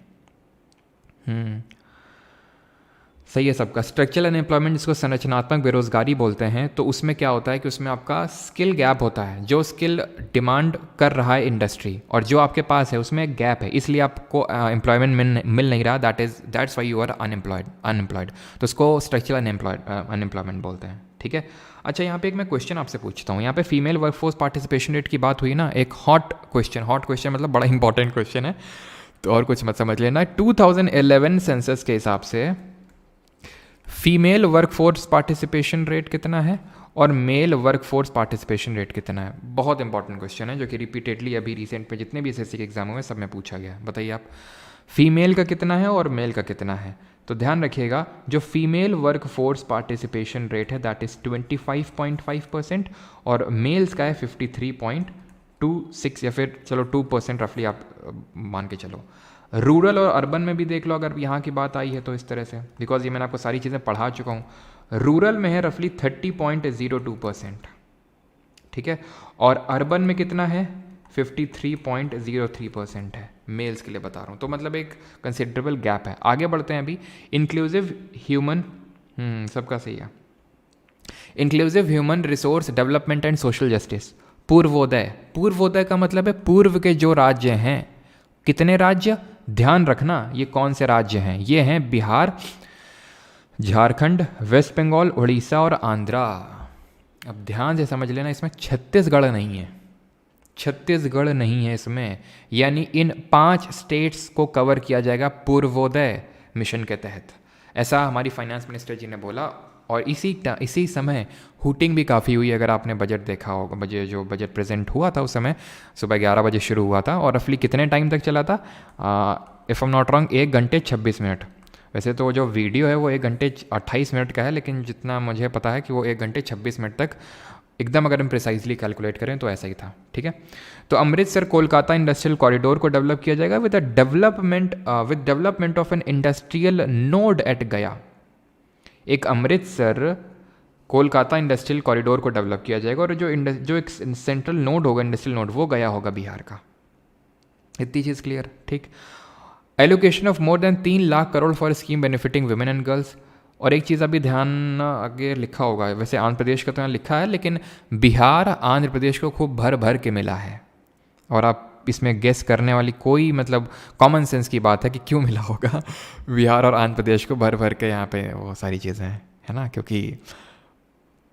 सही है सबका। स्ट्रक्चरल अनएम्प्लॉयमेंट जिसको संरचनात्मक बेरोजगारी बोलते हैं, तो उसमें क्या होता है कि उसमें आपका स्किल गैप होता है। जो स्किल डिमांड कर रहा है इंडस्ट्री और जो आपके पास है उसमें एक गैप है, इसलिए आपको एम्प्लॉयमेंट मिल नहीं रहा। That's why you are unemployed. तो उसको स्ट्रक्चरल अनएम्प्लॉयमेंट बोलते हैं, ठीक है। अच्छा, यहाँ पे एक मैं क्वेश्चन आपसे पूछता हूँ। यहाँ पे फीमेल वर्कफोर्स पार्टिसिपेशन रेट की बात हुई ना, एक हॉट क्वेश्चन मतलब बड़ा इंपॉर्टेंट क्वेश्चन है, तो और कुछ मत समझ लेना। 2011 सेंसस के हिसाब से फीमेल वर्कफोर्स पार्टिसिपेशन रेट कितना है और मेल वर्कफोर्स पार्टिसिपेशन रेट कितना है? बहुत इंपॉर्टेंट क्वेश्चन है जो कि रिपीटेडली अभी रिसेंट में जितने भी एसएससी के एग्जाम हुए सब में पूछा गया। बताइए आप, फीमेल का कितना है और मेल का कितना है? तो ध्यान रखिएगा, जो फीमेल वर्कफोर्स पार्टिसिपेशन रेट है दैट इज 25.5% और मेल्स का है 53.26 या फिर चलो 2% रफली आप मान के चलो। रूरल और अर्बन में भी देख लो, अगर यहाँ की बात आई है तो इस तरह से, बिकॉज ये मैंने आपको सारी चीज़ें पढ़ा चुका हूँ। रूरल में है रफली 30.02%, ठीक है, और अर्बन में कितना है 53.03% है, मेल्स के लिए बता रहा हूँ। तो मतलब एक कंसिडरेबल गैप है। आगे बढ़ते हैं अभी। इंक्लूसिव ह्यूमन, सबका सही है। Inclusive human resource development and social justice, Purvodaya का मतलब है पूर्व के जो राज्य हैं। कितने राज्य? ध्यान रखना ये कौन से राज्य हैं, ये हैं बिहार, झारखंड, वेस्ट बंगाल, उड़ीसा और आंध्रा। अब ध्यान से समझ लेना, इसमें छत्तीसगढ़ नहीं है इसमें, यानी इन 5 स्टेट्स को कवर किया जाएगा पूर्वोदय मिशन के तहत, ऐसा हमारी फाइनेंस मिनिस्टर जी ने बोला। और इसी समय हूटिंग भी काफ़ी हुई, अगर आपने बजट देखा होगा। जो बजट प्रेजेंट हुआ था उस समय सुबह 11 बजे शुरू हुआ था और रफली कितने टाइम तक चला था? If I am not wrong 1 घंटे 26 मिनट। वैसे तो जो वीडियो है वो 1 घंटे 28 मिनट का है, लेकिन जितना मुझे पता है कि वो 1 घंटे 26 मिनट तक एकदम अगर हम प्रिसाइजली कैलकुलेट करें तो ऐसा ही था, ठीक है। तो अमृतसर कोलकाता इंडस्ट्रियल कॉरिडोर को डेवलप किया जाएगा with development of an industrial node eight गया। एक अमृतसर कोलकाता इंडस्ट्रियल कॉरिडोर को डेवलप किया जाएगा और जो एक सेंट्रल नोड होगा, इंडस्ट्रियल नोड, वो गया होगा बिहार का। इतनी चीज़ क्लियर, ठीक। Allocation of more than 3 lakh crore for scheme benefiting women and girls. और एक चीज़ अभी ध्यान, आगे लिखा होगा, वैसे आंध्र प्रदेश का तो यहाँ लिखा है, लेकिन बिहार आंध्र प्रदेश को खूब भर भर के मिला है। और आप इसमें गेस करने वाली कोई मतलब कॉमन सेंस की बात है कि क्यों मिला होगा बिहार और आंध्र प्रदेश को भर भर के यहाँ पे वो सारी चीज़ें हैं, है ना, क्योंकि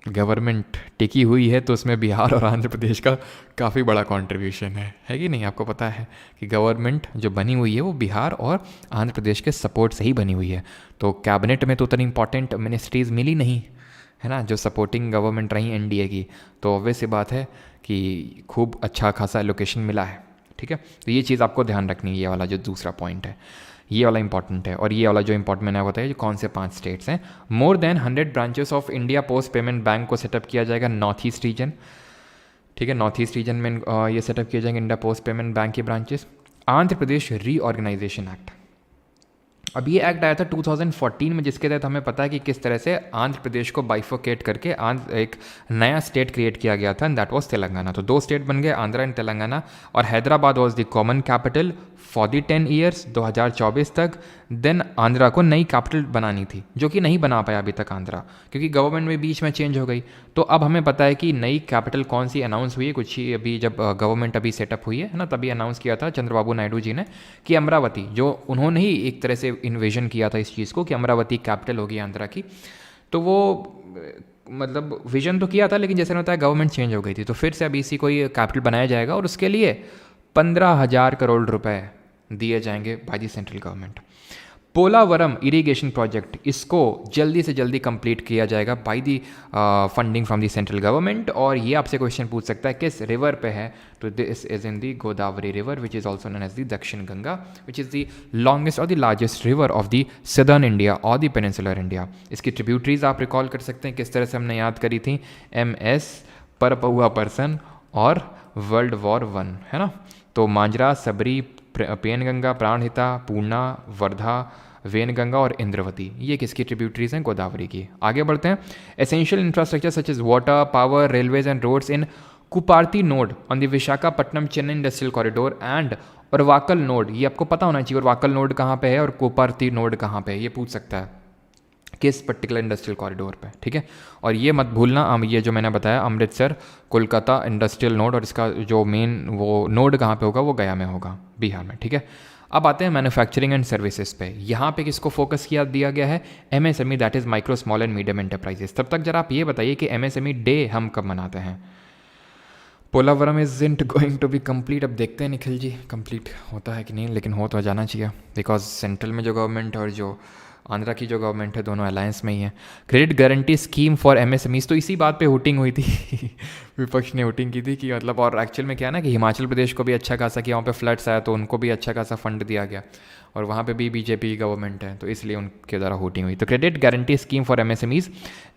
गवर्नमेंट टिकी हुई है तो उसमें बिहार और आंध्र प्रदेश का काफ़ी बड़ा कंट्रीब्यूशन है कि नहीं? आपको पता है कि गवर्नमेंट जो बनी हुई है वो बिहार और आंध्र प्रदेश के सपोर्ट से ही बनी हुई है। तो कैबिनेट में तो उतनी इंपॉर्टेंट मिनिस्ट्रीज़ मिली नहीं, है ना, जो सपोर्टिंग गवर्नमेंट रही एनडीए की। तो ऑब्वियस सी बात है कि खूब अच्छा खासा एलोकेशन मिला है, ठीक है। तो ये चीज़ आपको ध्यान रखनी है, ये वाला जो दूसरा पॉइंट है ये वाला इंपॉर्टेंट है। और ये वाला जो इंपॉर्टेंट मैंने बताया जो कौन से 5 स्टेट्स हैं। More than 100 branches of India post payment bank को सेटअप किया जाएगा नॉर्थ ईस्ट रीजन, ठीक है। नॉर्थ ईस्ट रीजन में ये सेटअप किए जाएंगे इंडिया पोस्ट पेमेंट बैंक के branches. Andhra Pradesh reorganisation act, अब ये एक्ट आया था 2014 में, जिसके तहत हमें पता है कि किस तरह से आंध्र प्रदेश को बाइफोकेट करके एक नया स्टेट क्रिएट किया गया था, एंड दैट वाज तेलंगाना। तो 2 स्टेट बन गए, आंध्रा एंड तेलंगाना, और Hyderabad was the common capital for the 10 years 2024 तक। देन आंध्रा को नई कैपिटल बनानी थी, जो कि नहीं बना पाया अभी तक आंध्रा, क्योंकि गवर्नमेंट में बीच में चेंज हो गई। तो अब हमें पता है कि नई कैपिटल कौन सी अनाउंस हुई है, कुछ ही अभी जब गवर्नमेंट अभी सेटअप हुई है ना, तभी अनाउंस किया था चंद्रबाबू नायडू जी ने कि अमरावती, जो उन्होंने ही एक तरह से इन्विजन किया था इस चीज़ को कि अमरावती कैपिटल होगी आंध्रा की। तो वो मतलब विजन तो किया था, लेकिन जैसे होता है गवर्नमेंट चेंज हो गई थी, तो फिर से अभी इसी को ये कैपिटल बनाया जाएगा और उसके लिए 15,000 करोड़ रुपए दिए जाएंगे by the central government. Polavaram irrigation project, इसको जल्दी से जल्दी कंप्लीट किया जाएगा by the funding from the central government. और ये आपसे क्वेश्चन पूछ सकता है किस रिवर पे है, तो this is in the Godavari river which is also known as the Dakshin Ganga, which is the longest और the largest river of the southern India और द पेनिनसुलर इंडिया। इसकी ट्रिब्यूटरीज आप रिकॉल कर सकते हैं किस तरह से हमने याद करी थी, MS, पर पहुआ पर्सन और वर्ल्ड वॉर 1, है ना। तो मांजरा, सबरी, पेनगंगा, प्राणहिता, पूर्णा, वर्धा, वेनगंगा और इंद्रवती, ये किसकी ट्रिब्यूटरीज हैं? गोदावरी की। आगे बढ़ते हैं। Essential infrastructure such as water, power, railways and roads in Kopparthy node on the Visakhapatnam Chennai industrial corridor and Orvakal node, ये आपको पता होना चाहिए उरवाकल नोड कहाँ पे है और कुपार्थी नोड कहाँ पे है, ये पूछ सकता है किस पर्टिकुलर इंडस्ट्रियल कॉरिडोर पे, ठीक है। और ये मत भूलना, ये जो मैंने बताया अमृतसर कोलकाता इंडस्ट्रियल नोड, और इसका जो मेन वो नोड कहाँ पे होगा वो गया में होगा, बिहार में, ठीक है। अब आते हैं मैन्युफैक्चरिंग एंड सर्विसेज पे। यहाँ पे किसको फोकस किया दिया गया है? MSME, that is micro small and medium enterprises. तब तक जरा आप ये बताइए कि एमएसएमई डे हम कब मनाते हैं? Polavaram is it going to be complete. अब देखते हैं निखिल जी कंप्लीट होता है कि नहीं, लेकिन हो तो जाना चाहिए, बिकॉज सेंट्रल में जो गवर्नमेंट और जो आंध्रा की जो गवर्नमेंट है दोनों अलायंस में ही है। Credit guarantee scheme for MSMEs, तो इसी बात पे हुटिंग हुई थी विपक्ष ने हुटिंग की थी कि मतलब, और एक्चुअल में क्या है ना कि हिमाचल प्रदेश को भी अच्छा खासा किया, वहाँ पे फ्लड्स आया तो उनको भी अच्छा खासा फंड दिया गया, और वहाँ पे भी बीजेपी गवर्नमेंट है, तो इसलिए उनके द्वारा हुटिंग हुई। तो credit guarantee scheme for MSMEs,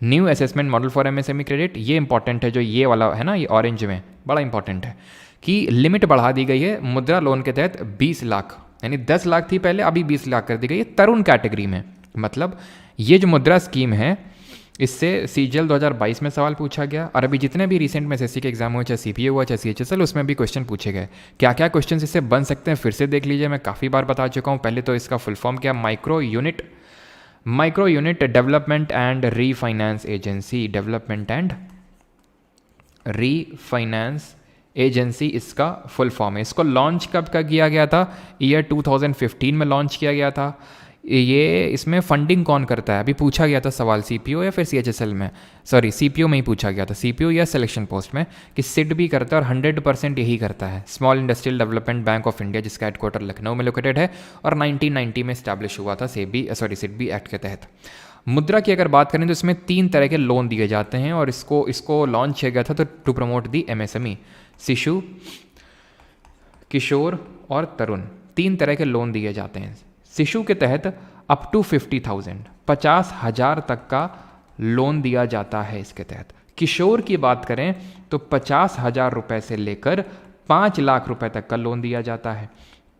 new assessment model for MSME credit, ये इंपॉर्टेंट है, जो ये वाला है ना, ये ऑरेंज में बड़ा इंपॉर्टेंट है कि लिमिट बढ़ा दी गई है मुद्रा लोन के तहत 20 लाख, यानी 10 लाख थी पहले, अभी 20 लाख कर दी गई है तरुण कैटेगरी में। मतलब ये जो मुद्रा स्कीम है, इससे सीजीएल 2022 में सवाल पूछा गया, और अभी जितने भी रिसेंट में एसएससी के एग्जाम हुए, चाहे सीपीए हुआ चाहे सीएचएसएल, उसमें भी क्वेश्चन पूछे गए। क्या क्या क्वेश्चन इससे बन सकते हैं फिर से देख लीजिए, मैं काफ़ी बार बता चुका हूँ। पहले तो इसका फुल फॉर्म क्या? Micro unit development and refinance agency, development and refinance agency इसका फुल फॉर्म है। इसको लॉन्च कब का किया गया था? ईयर 2015 में लॉन्च किया गया था। ये इसमें फंडिंग कौन करता है? अभी पूछा गया था सवाल सीपीओ या फिर सीएचएसएल में, सॉरी सीपीओ में ही पूछा गया था, सीपीओ या सिलेक्शन पोस्ट में, कि सिड भी करता है और 100% यही करता है। Small industrial development bank of India, जिसका हेडक्वार्टर लखनऊ में लोकेटेड है और 1990 में स्टैब्लिश हुआ था सिडबी एक्ट के तहत। मुद्रा की अगर बात करें तो इसमें 3 तरह के लोन दिए जाते हैं, और इसको लॉन्च किया गया था तो टू प्रमोट दी एमएसएमई, शिशु, किशोर और तरुण, 3 तरह के लोन दिए जाते हैं। शिशु के तहत अप टू 50,000 तक का लोन दिया जाता है इसके तहत। किशोर की बात करें तो 50,000 रुपये से लेकर 5 लाख रुपए तक का लोन दिया जाता है।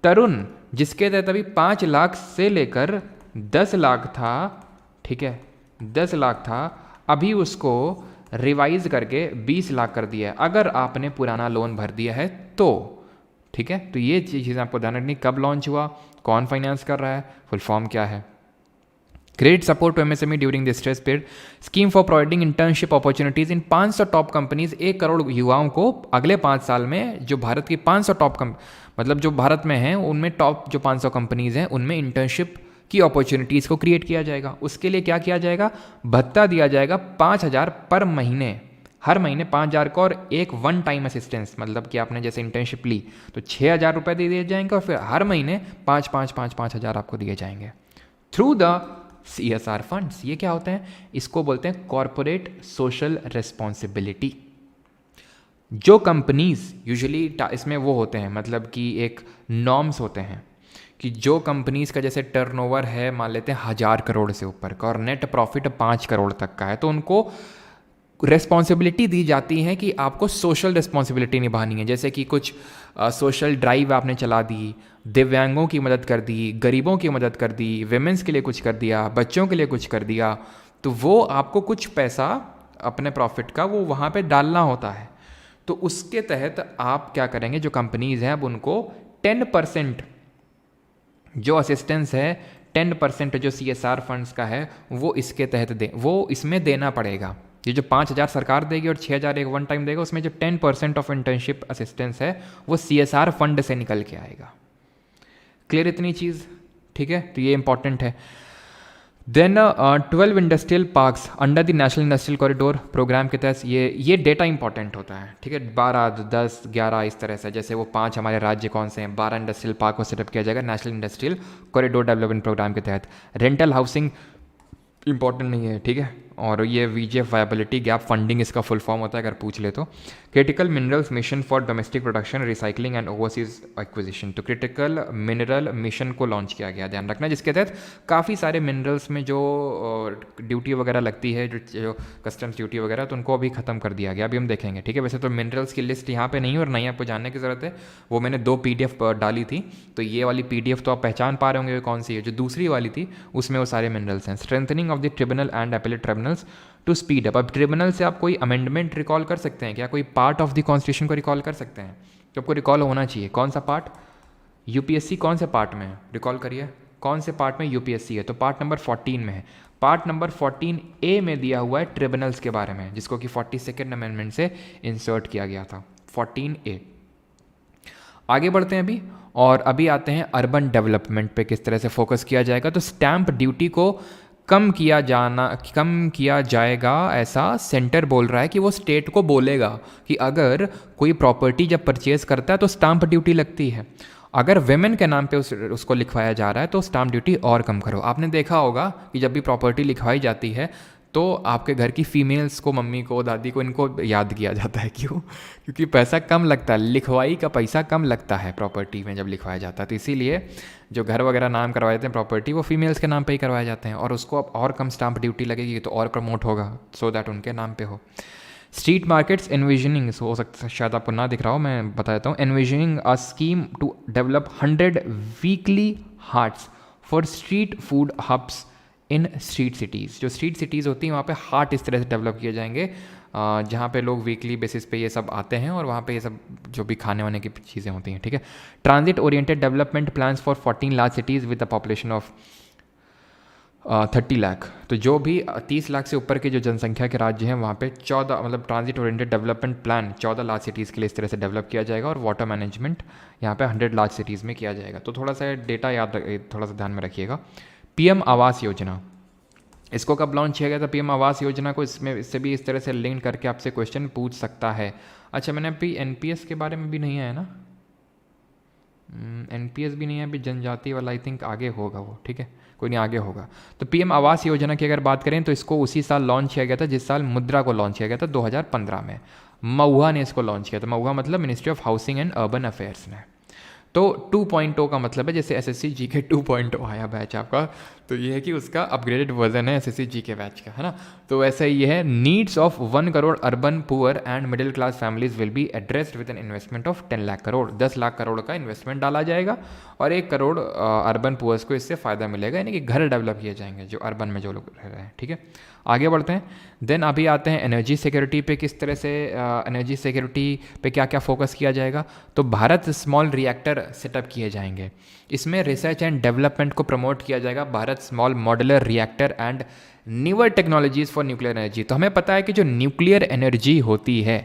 तरुण, जिसके तहत अभी 5 लाख से लेकर 10 लाख था, ठीक है, 10 लाख था, अभी उसको रिवाइज करके 20 लाख कर दिया है, अगर आपने पुराना लोन भर दिया है तो, ठीक है। तो ये चीज़ आपको ध्यान रखनी, कब लॉन्च हुआ, कौन फाइनेंस कर रहा है, फुल फॉर्म क्या है। Credit support to MSME during the stress period, scheme for providing internship opportunities in 500 top companies, 1 crore युवाओं को अगले 5 साल में, जो भारत की 500 टॉप मतलब जो भारत में हैं उनमें टॉप जो 500 कंपनीज हैं उनमें इंटर्नशिप की अपॉर्चुनिटीज़ को क्रिएट किया जाएगा। उसके लिए क्या किया जाएगा? भत्ता दिया जाएगा 5,000 पर महीने, हर महीने 5,000 का, और एक वन टाइम असिस्टेंस, मतलब कि आपने जैसे इंटर्नशिप ली तो 6,000 रुपये दे दिए जाएंगे, और फिर हर महीने 5,000 आपको दिए जाएंगे थ्रू द CSR फंड्स। ये क्या होते हैं? इसको बोलते हैं कॉरपोरेट सोशल रिस्पॉन्सिबिलिटी। जो कंपनीज यूजुअली इसमें वो होते हैं, मतलब कि एक नॉर्म्स होते हैं कि जो कंपनीज का जैसे टर्नओवर है मान लेते हैं 1,000 करोड़ से ऊपर का और नेट प्रॉफिट 5 करोड़ तक का है, तो उनको रिस्पॉन्सिबिलिटी दी जाती है कि आपको सोशल रिस्पॉन्सिबिलिटी निभानी है। जैसे कि कुछ सोशल ड्राइव आपने चला दी, दिव्यांगों की मदद कर दी, गरीबों की मदद कर दी, वेमेंस के लिए कुछ कर दिया, बच्चों के लिए कुछ कर दिया, तो वो आपको कुछ पैसा अपने प्रॉफिट का वो वहाँ पे डालना होता है। तो उसके तहत आप क्या करेंगे, जो कंपनीज़ हैं अब उनको 10% जो असिस्टेंस है, 10% जो CSR फंड्स का है वो इसके तहत वो इसमें देना पड़ेगा। ये जो 5,000 सरकार देगी और 6,000 एक वन टाइम देगा, उसमें जो 10% ऑफ इंटर्नशिप असिस्टेंस है वो CSR फंड से निकल के आएगा। क्लियर इतनी चीज़? ठीक है, तो ये इंपॉर्टेंट है। Then 12 industrial parks under the national industrial corridor programme के तहत ये डेटा इंपॉर्टेंट होता है। ठीक है, 12, 10, 11 इस तरह से, जैसे वो 5 हमारे राज्य कौन से हैं, 12 इंडस्ट्रियल पार्क को सेटअप किया जाएगा national industrial corridor development programme के तहत। रेंटल हाउसिंग इंपॉर्टेंट नहीं है, ठीक है, और ये VGF वायबिलिटी गैप फंडिंग इसका फुल फॉर्म होता है अगर पूछ ले तो। Critical minerals mission for domestic production recycling and overseas acquisition, तो क्रिटिकल मिनरल मिशन को लॉन्च किया गया, ध्यान रखना, जिसके तहत काफ़ी सारे मिनरल्स में जो ड्यूटी वगैरह लगती है, जो कस्टम्स ड्यूटी वगैरह, तो उनको अभी ख़त्म कर दिया गया, अभी हम देखेंगे, ठीक है। वैसे तो मिनरल्स की लिस्ट यहाँ पे नहीं है और नहीं आपको जानने की ज़रूरत है, वो मैंने 2 PDF डाली थी, तो ये वाली PDF तो आप पहचान पा रहे होंगे कौन सी है। जो दूसरी वाली थी उसमें वो सारे मिनरल्स हैं। Strengthening of the tribunal and appellate tribunals to speed up. अब ट्रिब्यूनल से आप कोई अमेंडमेंट रिकॉल कर सकते हैं क्या? कोई पार्ट ऑफ द कॉन्स्टिट्यूशन को रिकॉल कर सकते हैं? तो आपको रिकॉल होना चाहिए। कौन सा पार्ट? UPSC कौन से पार्ट में है? रिकॉल करिए, कौन से पार्ट में UPSC है? तो पार्ट नंबर 14 में है। पार्ट नंबर 14A में दिया हुआ है ट्रिब्यूनल्स के बारे में, जिसको कि 42nd अमेंडमेंट से इंसर्ट किया गया था, 14A। आगे बढ़ते हैं अभी, और अभी आते हैं अर्बन डेवलपमेंट पे किस तरह से फोकस किया जाएगा। तो स्टैंप ड्यूटी को कम किया जाएगा, ऐसा सेंटर बोल रहा है कि वो स्टेट को बोलेगा कि अगर कोई प्रॉपर्टी जब परचेज करता है तो स्टैंप ड्यूटी लगती है, अगर वेमेन के नाम पे उसको लिखवाया जा रहा है तो स्टैंप ड्यूटी और कम करो। आपने देखा होगा कि जब भी प्रॉपर्टी लिखवाई जाती है तो आपके घर की फीमेल्स को, मम्मी को, दादी को, इनको याद किया जाता है। क्यों? क्योंकि पैसा कम लगता है, लिखवाई का पैसा कम लगता है प्रॉपर्टी में जब लिखवाया जाता है, तो इसीलिए जो घर वगैरह नाम करवाए जाते हैं प्रॉपर्टी, वो फीमेल्स के नाम पे ही करवाए जाते हैं, और उसको अब और कम स्टैंप ड्यूटी लगेगी तो और प्रमोट होगा, सो दैट उनके नाम पे हो। स्ट्रीट मार्केट्स एनविजनिंग, हो सकता है शायद आपको ना दिख रहा हो, मैं बता देता हूँ। Envisioning a scheme to develop 100 weekly haats for street food hubs in street cities. जो स्ट्रीट सिटीज़ होती हैं वहाँ पे हार्ट इस तरह से डेवलप किए जाएंगे जहाँ पे लोग वीकली बेसिस पे ये सब आते हैं और वहाँ पे ये सब जो भी खाने वाने की चीज़ें होती हैं, ठीक है। Transit oriented development plans for 14 large cities with a population of 30 lakh. तो जो भी 30 लाख से ऊपर के जो जनसंख्या के राज्य हैं वहाँ पे 14, मतलब transit oriented development plan 14 large cities के लिए इस तरह से डेवलप किया जाएगा, और वाटर मैनेजमेंट यहाँ पे 100 लार्ज सिटीज़ में किया जाएगा। तो थोड़ा सा डेटा थोड़ा सा ध्यान में रखिएगा। PM आवास योजना, इसको कब लॉन्च किया गया था? PM आवास योजना को इससे भी इस तरह से लिंक करके आपसे क्वेश्चन पूछ सकता है। अच्छा, मैंने अभी NPS के बारे में भी नहीं है ना, NPS भी नहीं है अभी, जनजाति वाला आई थिंक आगे होगा वो, ठीक है, कोई नहीं, आगे होगा। तो PM आवास योजना की अगर बात करें तो इसको उसी साल लॉन्च किया गया था जिस साल मुद्रा को लॉन्च किया गया था, 2015 में। महुआ ने इसको लॉन्च किया था। महुआ मतलब ministry of housing and urban affairs ने। तो 2.0 का मतलब है जैसे SSC GK 2.0 आया बैच आपका, तो ये है कि उसका अपग्रेडेड वर्जन है SSC GK बैच का, है ना। तो वैसे ये है, needs of 1 crore urban poor and middle class families will be addressed with an investment of 10 lakh crore. 10 lakh crore का इन्वेस्टमेंट डाला जाएगा और 1 करोड़ अर्बन पुअर्स को इससे फ़ायदा मिलेगा, यानी कि घर डेवलप किए जाएंगे जो अर्बन में जो लोग रह रहे हैं, ठीक है। आगे बढ़ते हैं। देन अभी आते हैं एनर्जी सिक्योरिटी पे, किस तरह से एनर्जी सिक्योरिटी पे क्या क्या फोकस किया जाएगा। तो भारत स्मॉल रिएक्टर सेटअप किए जाएंगे, इसमें रिसर्च एंड डेवलपमेंट को प्रमोट किया जाएगा। Bharat small modular reactor and newer technologies for nuclear energy. तो हमें पता है कि जो न्यूक्लियर एनर्जी होती है,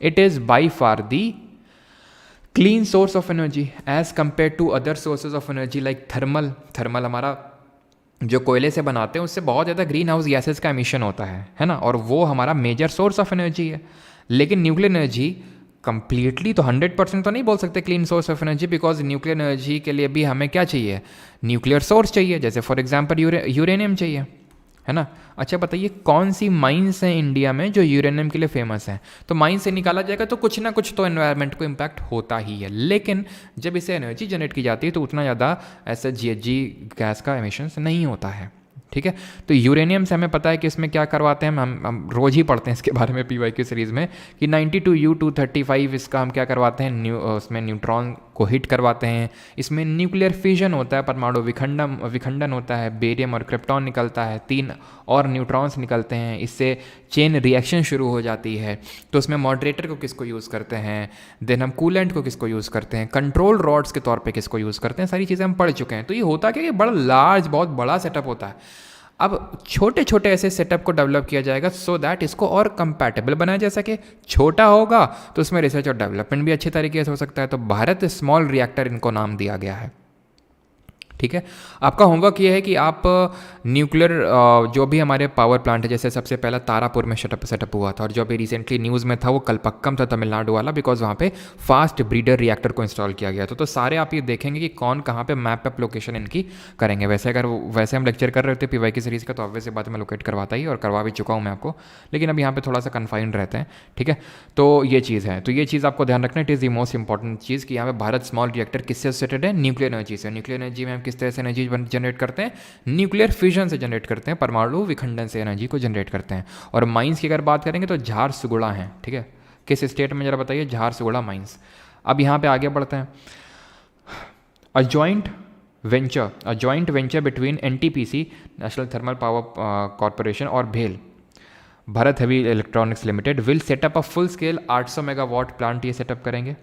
it is by far the clean source of energy as compare to other sources of energy like thermal. Thermal हमारा जो कोयले से बनाते हैं उससे बहुत ज़्यादा ग्रीन हाउस गैसेज का एमिशन होता है ना, और वो हमारा मेजर सोर्स ऑफ एनर्जी है। लेकिन न्यूक्लियर एनर्जी कंप्लीटली तो 100% तो नहीं बोल सकते clean source of energy, because nuclear energy के लिए भी हमें क्या चाहिए? न्यूक्लियर सोर्स चाहिए, जैसे फॉर एग्जांपल यूरेनियम चाहिए, है ना। अच्छा बताइए, कौन सी माइंस हैं इंडिया में जो यूरेनियम के लिए फेमस हैं? तो माइन से निकाला जाएगा तो कुछ ना कुछ तो एनवायरनमेंट को इम्पैक्ट होता ही है, लेकिन जब इसे एनर्जी जनरेट की जाती है तो उतना ज़्यादा ऐसा GHG गैस का एमिशंस नहीं होता है, ठीक है। तो यूरेनियम से हमें पता है कि इसमें क्या करवाते हैं, हम रोज़ ही पढ़ते हैं इसके बारे में PYQ सीरीज़ में, कि 92U235 इसका हम क्या करवाते हैं, उसमें न्यूट्रॉन को हिट करवाते हैं। इसमें न्यूक्लियर फिजन होता है, परमाणु विखंडन होता है, बेरियम और क्रिप्टॉन निकलता है, 3 और न्यूट्रॉन्स निकलते हैं, इससे चेन रिएक्शन शुरू हो जाती है। तो उसमें मॉडरेटर को किसको यूज़ करते हैं, देन हम कूलेंट को किसको यूज़ करते हैं, कंट्रोल रॉड्स के तौर पे किसको यूज़ करते हैं, सारी चीज़ें हम पढ़ चुके हैं। तो ये होता क्या कि बड़ा लार्ज, बहुत बड़ा सेटअप होता है। अब छोटे छोटे ऐसे सेटअप को डेवलप किया जाएगा सो दैट इसको और कंपैटिबल बनाया जा सके। छोटा होगा तो उसमें रिसर्च और डेवलपमेंट भी अच्छे तरीके से हो सकता है। तो भारत स्मॉल रिएक्टर इनको नाम दिया गया है, ठीक है। आपका होमवर्क ये है कि आप न्यूक्लियर जो भी हमारे पावर प्लांट है, जैसे सबसे पहला तारापुर में सेटअप हुआ था, और जो अभी रिसेंटली न्यूज़ में था वो कलपक्कम था तमिलनाडु वाला, बिकॉज वहाँ पे फास्ट ब्रीडर रिएक्टर को इंस्टॉल किया गया था। तो सारे आप ये देखेंगे कि कौन कहाँ पे मैप लोकेशन इनकी करेंगे। वैसे हम लेक्चर कर रहे थे PY की सीरीज़ का, तो ऑब्वियस बात मैं लोकेट करवाता ही और करवा भी चुका हूँ मैं आपको, लेकिन अब यहाँ पे थोड़ा सा कन्फाइंड रहते हैं, ठीक है। तो ये चीज़ है, तो ये चीज़ आपको ध्यान रखना, it is the most important चीज़ कि यहाँ पे भारत स्मॉल रिएक्टर किससे सेटेड है, न्यूक्लियर एनर्जी से। न्यूक्लियर एनर्जी में हम किस तरह से एनर्जी जनरेट करते हैं, न्यूक्लियर फ्यूजन से जनरेट करते हैं, परमाणु विखंडन से एनर्जी को जनरेट करते हैं। और माइंस की अगर बात करेंगे तो झारसुगुड़ा है, ठीक है। किस स्टेट में जरा बताइए, झारसुगुड़ा माइंस। अब यहाँ पे आगे बढ़ते हैं। A joint venture between NTPC national thermal power corporation और भेल Bharat heavy electronics limited will set up a full scale 800 megawatt plant, ये सेटअप करेंगे।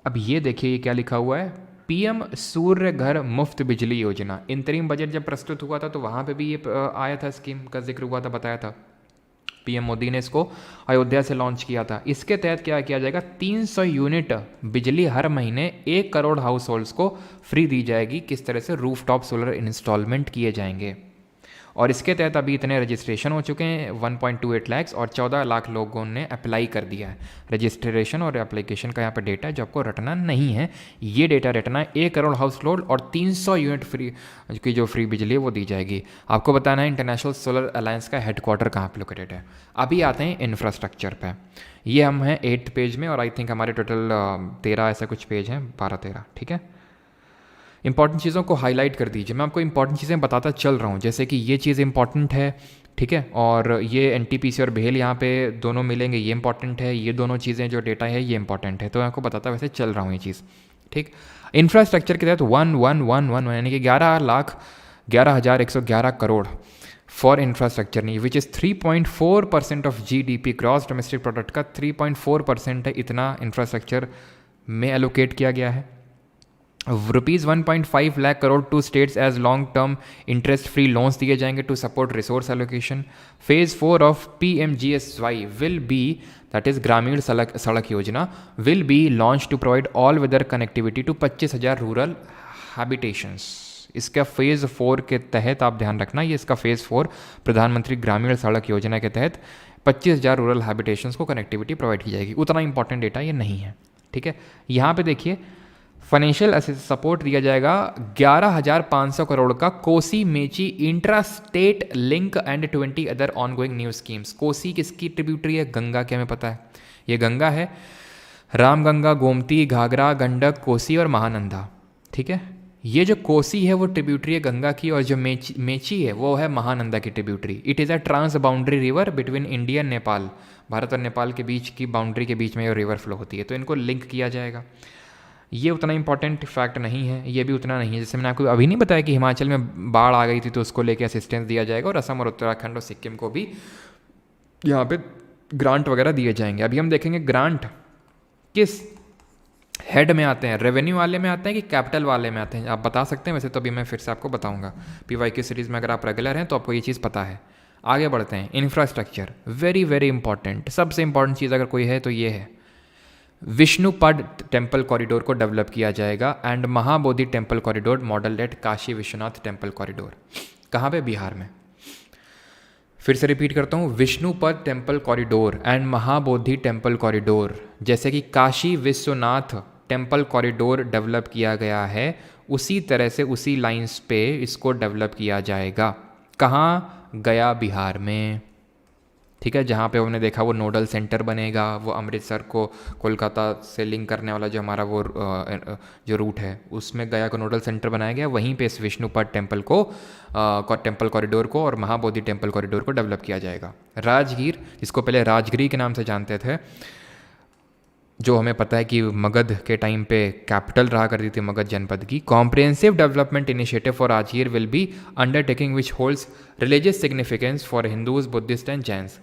अब ये देखिए ये क्या लिखा हुआ है, PM सूर्य घर मुफ्त बिजली योजना। इंतरिम बजट जब प्रस्तुत हुआ था तो वहाँ पे भी ये आया था, स्कीम का जिक्र हुआ था, बताया था। PM मोदी ने इसको अयोध्या से लॉन्च किया था। इसके तहत क्या किया जाएगा, 300 यूनिट बिजली हर महीने 1 करोड़ हाउस होल्ड्स को फ्री दी जाएगी। किस तरह से, रूफटॉप सोलर इंस्टॉलमेंट किए जाएंगे। और इसके तहत अभी इतने रजिस्ट्रेशन हो चुके हैं 1.28 लाख, और 14 लाख लोगों ने अप्लाई कर दिया है। रजिस्ट्रेशन और एप्लीकेशन का यहाँ पर डेटा है जो आपको रटना नहीं है, ये डेटा रटना है। 1 करोड़ हाउस होल्ड और 300 यूनिट फ्री की जो फ्री बिजली है वो दी जाएगी। आपको बताना है इंटरनेशनल सोलर अलायंस का हेडक्वार्टर कहाँ पर लोकेटेड है। अभी आते हैं इंफ्रास्ट्रक्चर पे। ये हम हैं 8th पेज में, और आई थिंक हमारे टोटल 13 ऐसा कुछ पेज हैं, 12-13, ठीक है। इंपॉर्टेंट चीज़ों को हाईलाइट कर दीजिए, मैं आपको इंपॉर्टेंट चीज़ें बताता चल रहा हूँ, जैसे कि ये चीज़ इंपॉर्टेंट है, ठीक है। और ये NTPC और भेल यहाँ पे दोनों मिलेंगे, ये इंपॉर्टेंट है। ये दोनों चीज़ें जो डेटा है ये इंपॉर्टेंट है, तो मैं आपको बताता वैसे चल रहा हूँ ये चीज़, ठीक। इंफ्रास्ट्रक्चर के तहत 1111 यानी कि 11,11,111 करोड़ फॉर इंफ्रास्ट्रक्चर नहीं, which is 3.4% of GDP, gross domestic product का 3.4% है, इतना इंफ्रास्ट्रक्चर में एलोकेट किया गया है। ₹1.5 lakh crore to states as long term interest free loans दिए जाएंगे to support resource allocation. Phase 4 of PMGSY will be, that is Gramin Sadak Yojana, will be launch to provide all weather connectivity to 25,000 rural habitations. इसका phase 4 के तहत आप ध्यान रखना, ये इसका फेज़ 4 प्रधानमंत्री ग्रामीण सड़क योजना के तहत 25,000 रूरल हैबिटेशंस को कनेक्टिविटी प्रोवाइड की जाएगी। उतना इंपॉर्टेंट डेटा ये नहीं है, ठीक है। यहाँ पे देखिए फाइनेंशियल सपोर्ट दिया जाएगा 11,500 करोड़ का Kosi Mechi intra state link and 20 other ongoing new schemes. Kosi किसकी ट्रिब्यूटरी है, गंगा की, हमें पता है ये गंगा है। रामगंगा, गोमती, घाघरा, गंडक, कोसी और महानंदा, ठीक है। ये जो कोसी है वो ट्रिब्यूटरी है गंगा की, और जो मेची है वो है महानंदा की tributary. It is a transboundary river between India and Nepal, Bharat और नेपाल के बीच की बाउंड्री के बीच में ये रिवर फ्लो होती है, तो इनको लिंक किया जाएगा। ये उतना इंपॉर्टेंट फैक्ट नहीं है, ये भी उतना नहीं है। जैसे मैंने आपको अभी नहीं बताया कि हिमाचल में बाढ़ आ गई थी तो उसको लेके असिस्टेंस दिया जाएगा, और असम और उत्तराखंड और सिक्किम को भी यहाँ पे ग्रांट वगैरह दिए जाएंगे। अभी हम देखेंगे ग्रांट किस हेड में आते हैं, रेवेन्यू वाले में आते हैं कि कैपिटल वाले में आते हैं, आप बता सकते हैं। वैसे तो अभी मैं फिर से आपको बताऊंगा, PYQ सीरीज़ में अगर आप रेगुलर हैं तो आपको ये चीज़ पता है। आगे बढ़ते हैं। इंफ्रास्ट्रक्चर वेरी वेरी इंपॉर्टेंट, सबसे इंपॉर्टेंट चीज़ अगर कोई है तो ये है, विष्णुपद टेम्पल कॉरिडोर को डेवलप किया जाएगा and Mahabodhi temple corridor model at Kashi Vishwanath temple corridor. कहाँ पे, बिहार में। फिर से रिपीट करता हूँ, Vishnupad temple corridor and Mahabodhi temple corridor, जैसे कि Kashi Vishwanath temple corridor develop किया गया है, उसी तरह से उसी लाइंस पे इसको डेवलप किया जाएगा। कहाँ, गया, बिहार में, ठीक है। जहाँ पे हमने देखा वो नोडल सेंटर बनेगा, वो अमृतसर को कोलकाता से लिंक करने वाला जो हमारा वो जो रूट है उसमें गया को नोडल सेंटर बनाया गया, वहीं पे इस विष्णुपद टेम्पल को टेम्पल कॉरिडोर को और महाबोधि टेम्पल कॉरिडोर को डेवलप किया जाएगा। राजगीर, जिसको पहले राजगिरी के नाम से जानते थे, जो हमें पता है कि मगध के टाइम पे कैपिटल रहा करती थी मगध जनपद की। Comprehensive development initiative for Rajgir will be undertaking which holds religious significance for Hindus, Buddhist and Jains.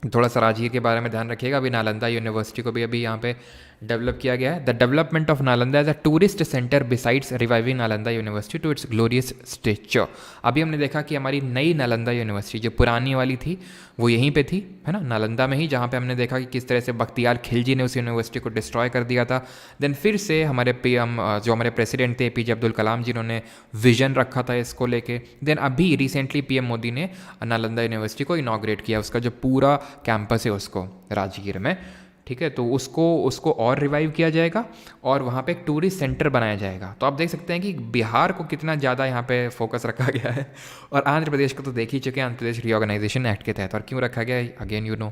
थोड़ा सा राजगीर के बारे में ध्यान रखिएगा। अभी नालंदा यूनिवर्सिटी को भी अभी यहाँ पे डेवलप किया गया है। The development of Nalanda as a tourist centre besides reviving Nalanda university to its glorious stature. अभी हमने देखा कि हमारी नई नालंदा यूनिवर्सिटी जो पुरानी वाली थी वो यहीं पे थी, है ना, नालंदा में ही, जहाँ पे हमने देखा कि किस तरह से बख्तियार खिलजी ने उस यूनिवर्सिटी को डिस्ट्रॉय कर दिया था। देन फिर से हमारे पीएम जो हमारे प्रेसिडेंट थे APJ अब्दुल कलाम, जिन्होंने विजन रखा था इसको लेके। देन अभी रिसेंटली PM मोदी ने नालंदा यूनिवर्सिटी को इनॉग्रेट किया, उसका जो पूरा कैंपस है उसको राजगीर में, ठीक है। तो उसको और रिवाइव किया जाएगा और वहाँ पे एक टूरिस्ट सेंटर बनाया जाएगा। तो आप देख सकते हैं कि बिहार को कितना ज़्यादा यहाँ पे फोकस रखा गया है, और आंध्र प्रदेश को तो देख ही चुके हैं आंध्र प्रदेश रीऑर्गेनाइजेशन एक्ट के तहत। और क्यों रखा गया है, again you know,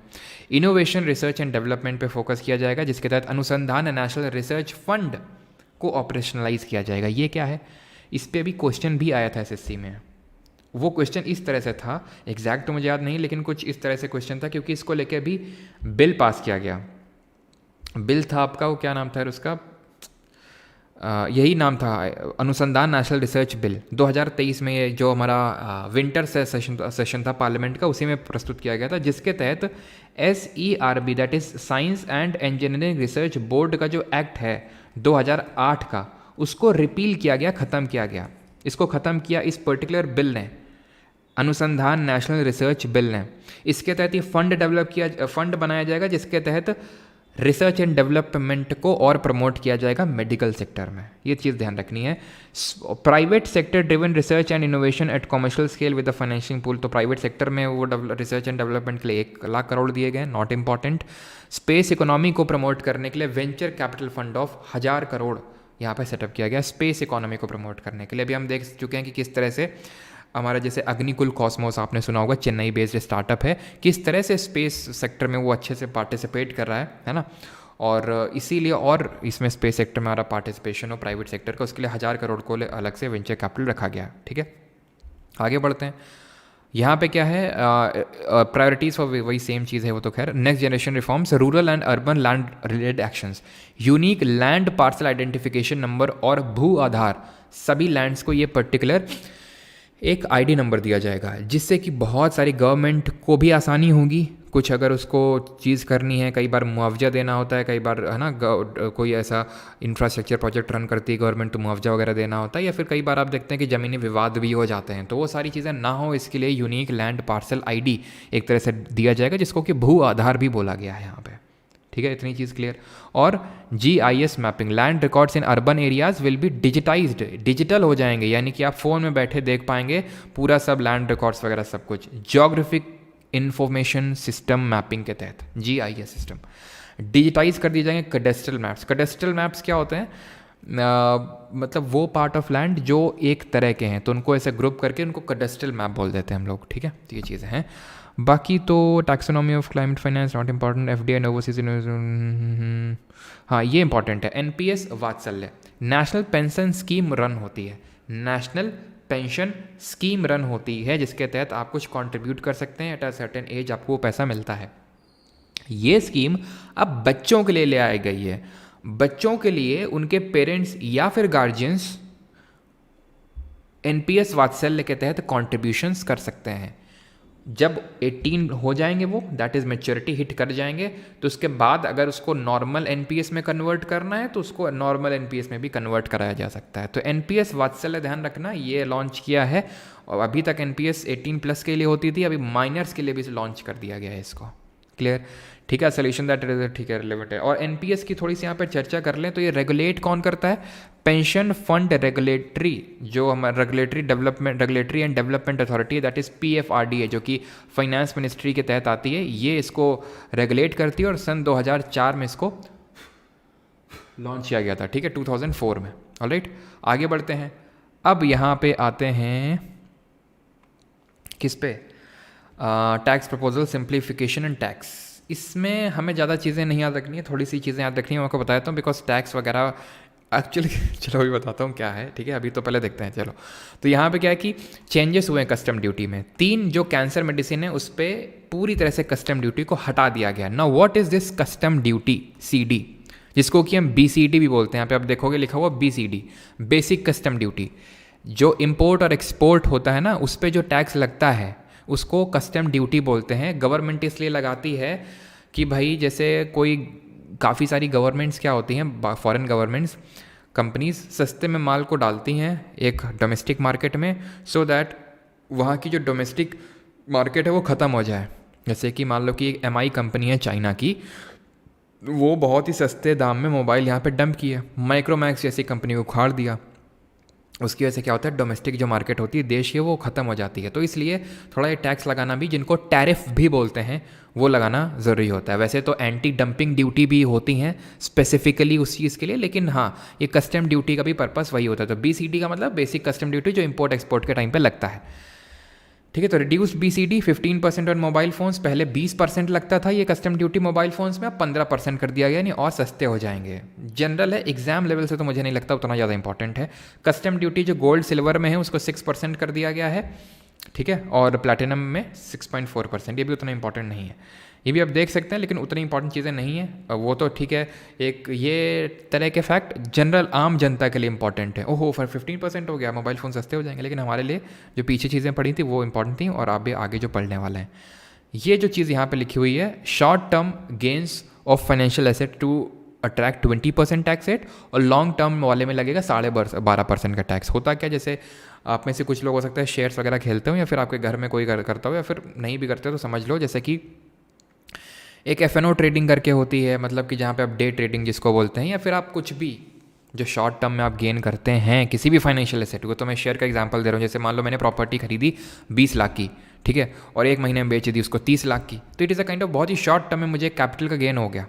innovation research and development पे फोकस किया जाएगा, जिसके तहत अनुसंधान नेशनल रिसर्च फंड को ऑपरेशनलाइज किया जाएगा। ये क्या है, इस पर अभी क्वेश्चन भी आया था SSC में। वो क्वेश्चन इस तरह से था, एग्जैक्ट तो मुझे याद नहीं, लेकिन कुछ इस तरह से क्वेश्चन था, क्योंकि इसको लेके अभी बिल पास किया गया। बिल था आपका, वो क्या नाम था उसका, यही नाम था, अनुसंधान नेशनल रिसर्च बिल 2023 में। ये जो हमारा विंटर सेशन था पार्लियामेंट का, उसी में प्रस्तुत किया गया था, जिसके तहत SERB that is science and engineering research board का जो एक्ट है 2008 का, उसको रिपील किया गया, ख़त्म किया गया। इसको ख़त्म किया इस पर्टिकुलर बिल ने, अनुसंधान नेशनल रिसर्च बिल ने। इसके तहत ये फंड बनाया जाएगा, जिसके तहत रिसर्च एंड डेवलपमेंट को और प्रमोट किया जाएगा मेडिकल सेक्टर में। ये चीज़ ध्यान रखनी है। Private sector driven research and innovation at commercial scale with the financial pool. तो प्राइवेट सेक्टर में वो रिसर्च एंड डेवलपमेंट के लिए 1 लाख करोड़ दिए गए, नॉट इंपॉर्टेंट। स्पेस इकोनॉमी को प्रमोट करने के लिए venture capital fund of 1000 crore यहाँ पर सेटअप किया गया, स्पेस इकोनॉमी को प्रमोट करने के लिए। अभी हम देख चुके हैं कि किस तरह से हमारा जैसे अग्निकुल कॉस्मोस आपने सुना होगा, चेन्नई बेस्ड स्टार्टअप है, किस तरह से स्पेस सेक्टर में वो अच्छे से पार्टिसिपेट कर रहा है ना। और इसीलिए और इसमें स्पेस सेक्टर में हमारा पार्टिसिपेशन हो प्राइवेट सेक्टर का, उसके लिए 1000 करोड़ को अलग से वेंचर कैपिटल रखा गया। ठीक है, आगे बढ़ते हैं। यहाँ पे क्या है, प्रायोरिटीज़ फॉर वही सेम चीज़ है वो, तो खैर next generation reforms, rural and urban land related actions, unique land parcel identification number और भू आधार, सभी लैंड्स को ये पर्टिकुलर एक ID नंबर दिया जाएगा, जिससे कि बहुत सारी गवर्नमेंट को भी आसानी होगी। कुछ अगर उसको चीज़ करनी है, कई बार मुआवजा देना होता है, कई बार है ना, कोई ऐसा इंफ्रास्ट्रक्चर प्रोजेक्ट रन करती है गवर्नमेंट, तो मुआवजा वगैरह देना होता है, या फिर कई बार आप देखते हैं कि ज़मीनी विवाद भी हो जाते हैं, तो वो सारी चीज़ें ना हो, इसके लिए यूनिक लैंड पार्सल ID एक तरह से दिया जाएगा, जिसको कि भू आधार भी बोला गया है यहाँ पे। ठीक है, इतनी चीज़ क्लियर। और GIS mapping, land records in urban areas will be digitised, digital हो जाएंगे, यानी कि आप फ़ोन में बैठे देख पाएंगे पूरा सब लैंड रिकॉर्ड्स वगैरह सब कुछ। ज्योग्राफिक इंफॉर्मेशन सिस्टम मैपिंग के तहत GIS सिस्टम डिजिटाइज कर दिए जाएंगे। कैडेस्ट्रल मैप्स, कैडेस्ट्रल मैप्स क्या होते हैं, मतलब वो पार्ट ऑफ लैंड जो एक तरह के हैं, तो उनको ऐसे ग्रुप करके उनको कैडेस्ट्रल मैप बोल देते हैं हम लोग। ठीक है, तो ये चीज़ें हैं। बाकी तो taxonomy of climate finance not important, FDI and overseas, हाँ ये इंपॉर्टेंट है। NPS वात्सल्य, नेशनल पेंशन स्कीम रन होती है, नेशनल पेंशन स्कीम रन होती है, जिसके तहत आप कुछ कंट्रीब्यूट कर सकते हैं, एट अ सर्टेन एज आपको वो पैसा मिलता है। ये स्कीम अब बच्चों के लिए ले आई गई है। बच्चों के लिए उनके पेरेंट्स या फिर गार्जियंस NPS वात्सल्य के तहत कॉन्ट्रीब्यूशंस कर सकते हैं। जब 18 हो जाएंगे वो, दैट इज़ मेच्योरिटी हिट कर जाएंगे, तो उसके बाद अगर उसको नॉर्मल NPS में कन्वर्ट करना है तो उसको नॉर्मल NPS में भी कन्वर्ट कराया जा सकता है। तो NPS वात्सल्य ध्यान रखना, ये लॉन्च किया है, और अभी तक NPS 18+ के लिए होती थी, अभी माइनर्स के लिए भी लॉन्च कर दिया गया है इसको। क्लियर, ठीक है। सोल्यूशन दैट ठीक है, रिलेवेंट है। और NPS की थोड़ी सी यहाँ पर चर्चा कर लें तो ये रेगुलेट कौन करता है, पेंशन फंड रेगुलेटरी, जो हमारा regulatory and development authority that is PFRDA, जो कि फाइनेंस मिनिस्ट्री के तहत आती है, ये इसको रेगुलेट करती है, और सन 2004 में इसको लॉन्च किया गया था। ठीक है, 2004 में। ऑलराइट, आगे बढ़ते हैं। अब यहाँ पे आते हैं किस पे, tax proposal simplification and tax. इसमें हमें ज़्यादा चीज़ें नहीं याद रखनी है, थोड़ी सी चीज़ें याद रखनी है, मैं आपको बताता हूँ, बिकॉज टैक्स वगैरह एक्चुअली चलो अभी बताता हूँ क्या है। ठीक है, अभी तो पहले देखते हैं। चलो, तो यहाँ पे क्या है कि चेंजेस हुए हैं कस्टम ड्यूटी में। 3 जो कैंसर मेडिसिन है उस पर पूरी तरह से कस्टम ड्यूटी को हटा दिया गया। Now what is this custom duty, CD, जिसको कि हम BCD भी बोलते हैं। यहाँ पे आप देखोगे लिखा हुआ BCD, बेसिक कस्टम ड्यूटी। जो इम्पोर्ट और एक्सपोर्ट होता है ना, उस पर जो टैक्स लगता है उसको कस्टम ड्यूटी बोलते हैं। गवर्नमेंट इसलिए लगाती है कि भाई जैसे कोई काफ़ी सारी गवर्नमेंट्स क्या होती हैं, फॉरेन गवर्नमेंट्स, कंपनीज सस्ते में माल को डालती हैं एक डोमेस्टिक मार्केट में, सो दैट वहाँ की जो डोमेस्टिक मार्केट है वो ख़त्म हो जाए। जैसे कि मान लो कि एक MI कंपनी है चाइना की, वो बहुत ही सस्ते दाम में मोबाइल यहाँ पे डंप किया, माइक्रोमैक्स जैसी कंपनी को उखाड़ दिया। उसकी वजह से क्या होता है, डोमेस्टिक जो मार्केट होती है देश की वो ख़त्म हो जाती है। तो इसलिए थोड़ा ये टैक्स लगाना भी, जिनको टैरिफ भी बोलते हैं, वो लगाना ज़रूरी होता है। वैसे तो एंटी डंपिंग ड्यूटी भी होती हैं स्पेसिफिकली उस चीज़ के लिए, लेकिन हाँ ये कस्टम ड्यूटी का भी पर्पस वही होता है। तो BCD का मतलब बेसिक कस्टम ड्यूटी, जो इम्पोर्ट एक्सपोर्ट के टाइम पे लगता है। ठीक है, तो reduced BCD 15% on mobile phones, पहले 20% लगता था ये कस्टम ड्यूटी मोबाइल फ़ोन्स में, अब 15% कर दिया गया, नहीं और सस्ते हो जाएंगे। जनरल है, एग्जाम लेवल से तो मुझे नहीं लगता उतना ज़्यादा इंपॉर्टेंट है। कस्टम ड्यूटी जो गोल्ड सिल्वर में है उसको 6% कर दिया गया है, ठीक है, और प्लैटिनम में 6.4%। ये भी उतना इंपॉर्टेंट नहीं है, ये भी आप देख सकते हैं, लेकिन उतनी इंपॉर्टेंट चीज़ें नहीं है वो तो ठीक है। एक ये तरह के फैक्ट जनरल आम जनता के लिए इंपॉर्टेंट है। ओहो फिर 15% हो गया, मोबाइल फ़ोन सस्ते हो जाएंगे, लेकिन हमारे लिए जो पीछे चीज़ें पड़ी थी वो इंपॉर्टेंट थी, और आप भी आगे जो पढ़ने वाले हैं। ये जो चीज़ यहाँ पे लिखी हुई है, short term gains of financial asset to attract 20% tax rate, और लॉन्ग टर्म वाले में लगेगा 12.5% का टैक्स। होता क्या, जैसे आप में से कुछ लोग हो सकता है शेयर्स वगैरह खेलते हो, या फिर आपके घर में कोई करता हो, या फिर नहीं भी करते हो, तो समझ लो जैसे कि एक FNO ट्रेडिंग करके होती है, मतलब कि जहाँ पे आप डे ट्रेडिंग जिसको बोलते हैं, या फिर आप कुछ भी जो शॉर्ट टर्म में आप गेन करते हैं किसी भी फाइनेंशियल एसेट को। तो मैं शेयर का एग्जांपल दे रहा हूँ, जैसे मान लो मैंने प्रॉपर्टी खरीदी 20 लाख की, ठीक है, और एक महीने में बेच दी उसको 30 लाख की, तो it is a kind of बहुत ही शॉर्ट टर्म में मुझे कैपिटल का गेन हो गया,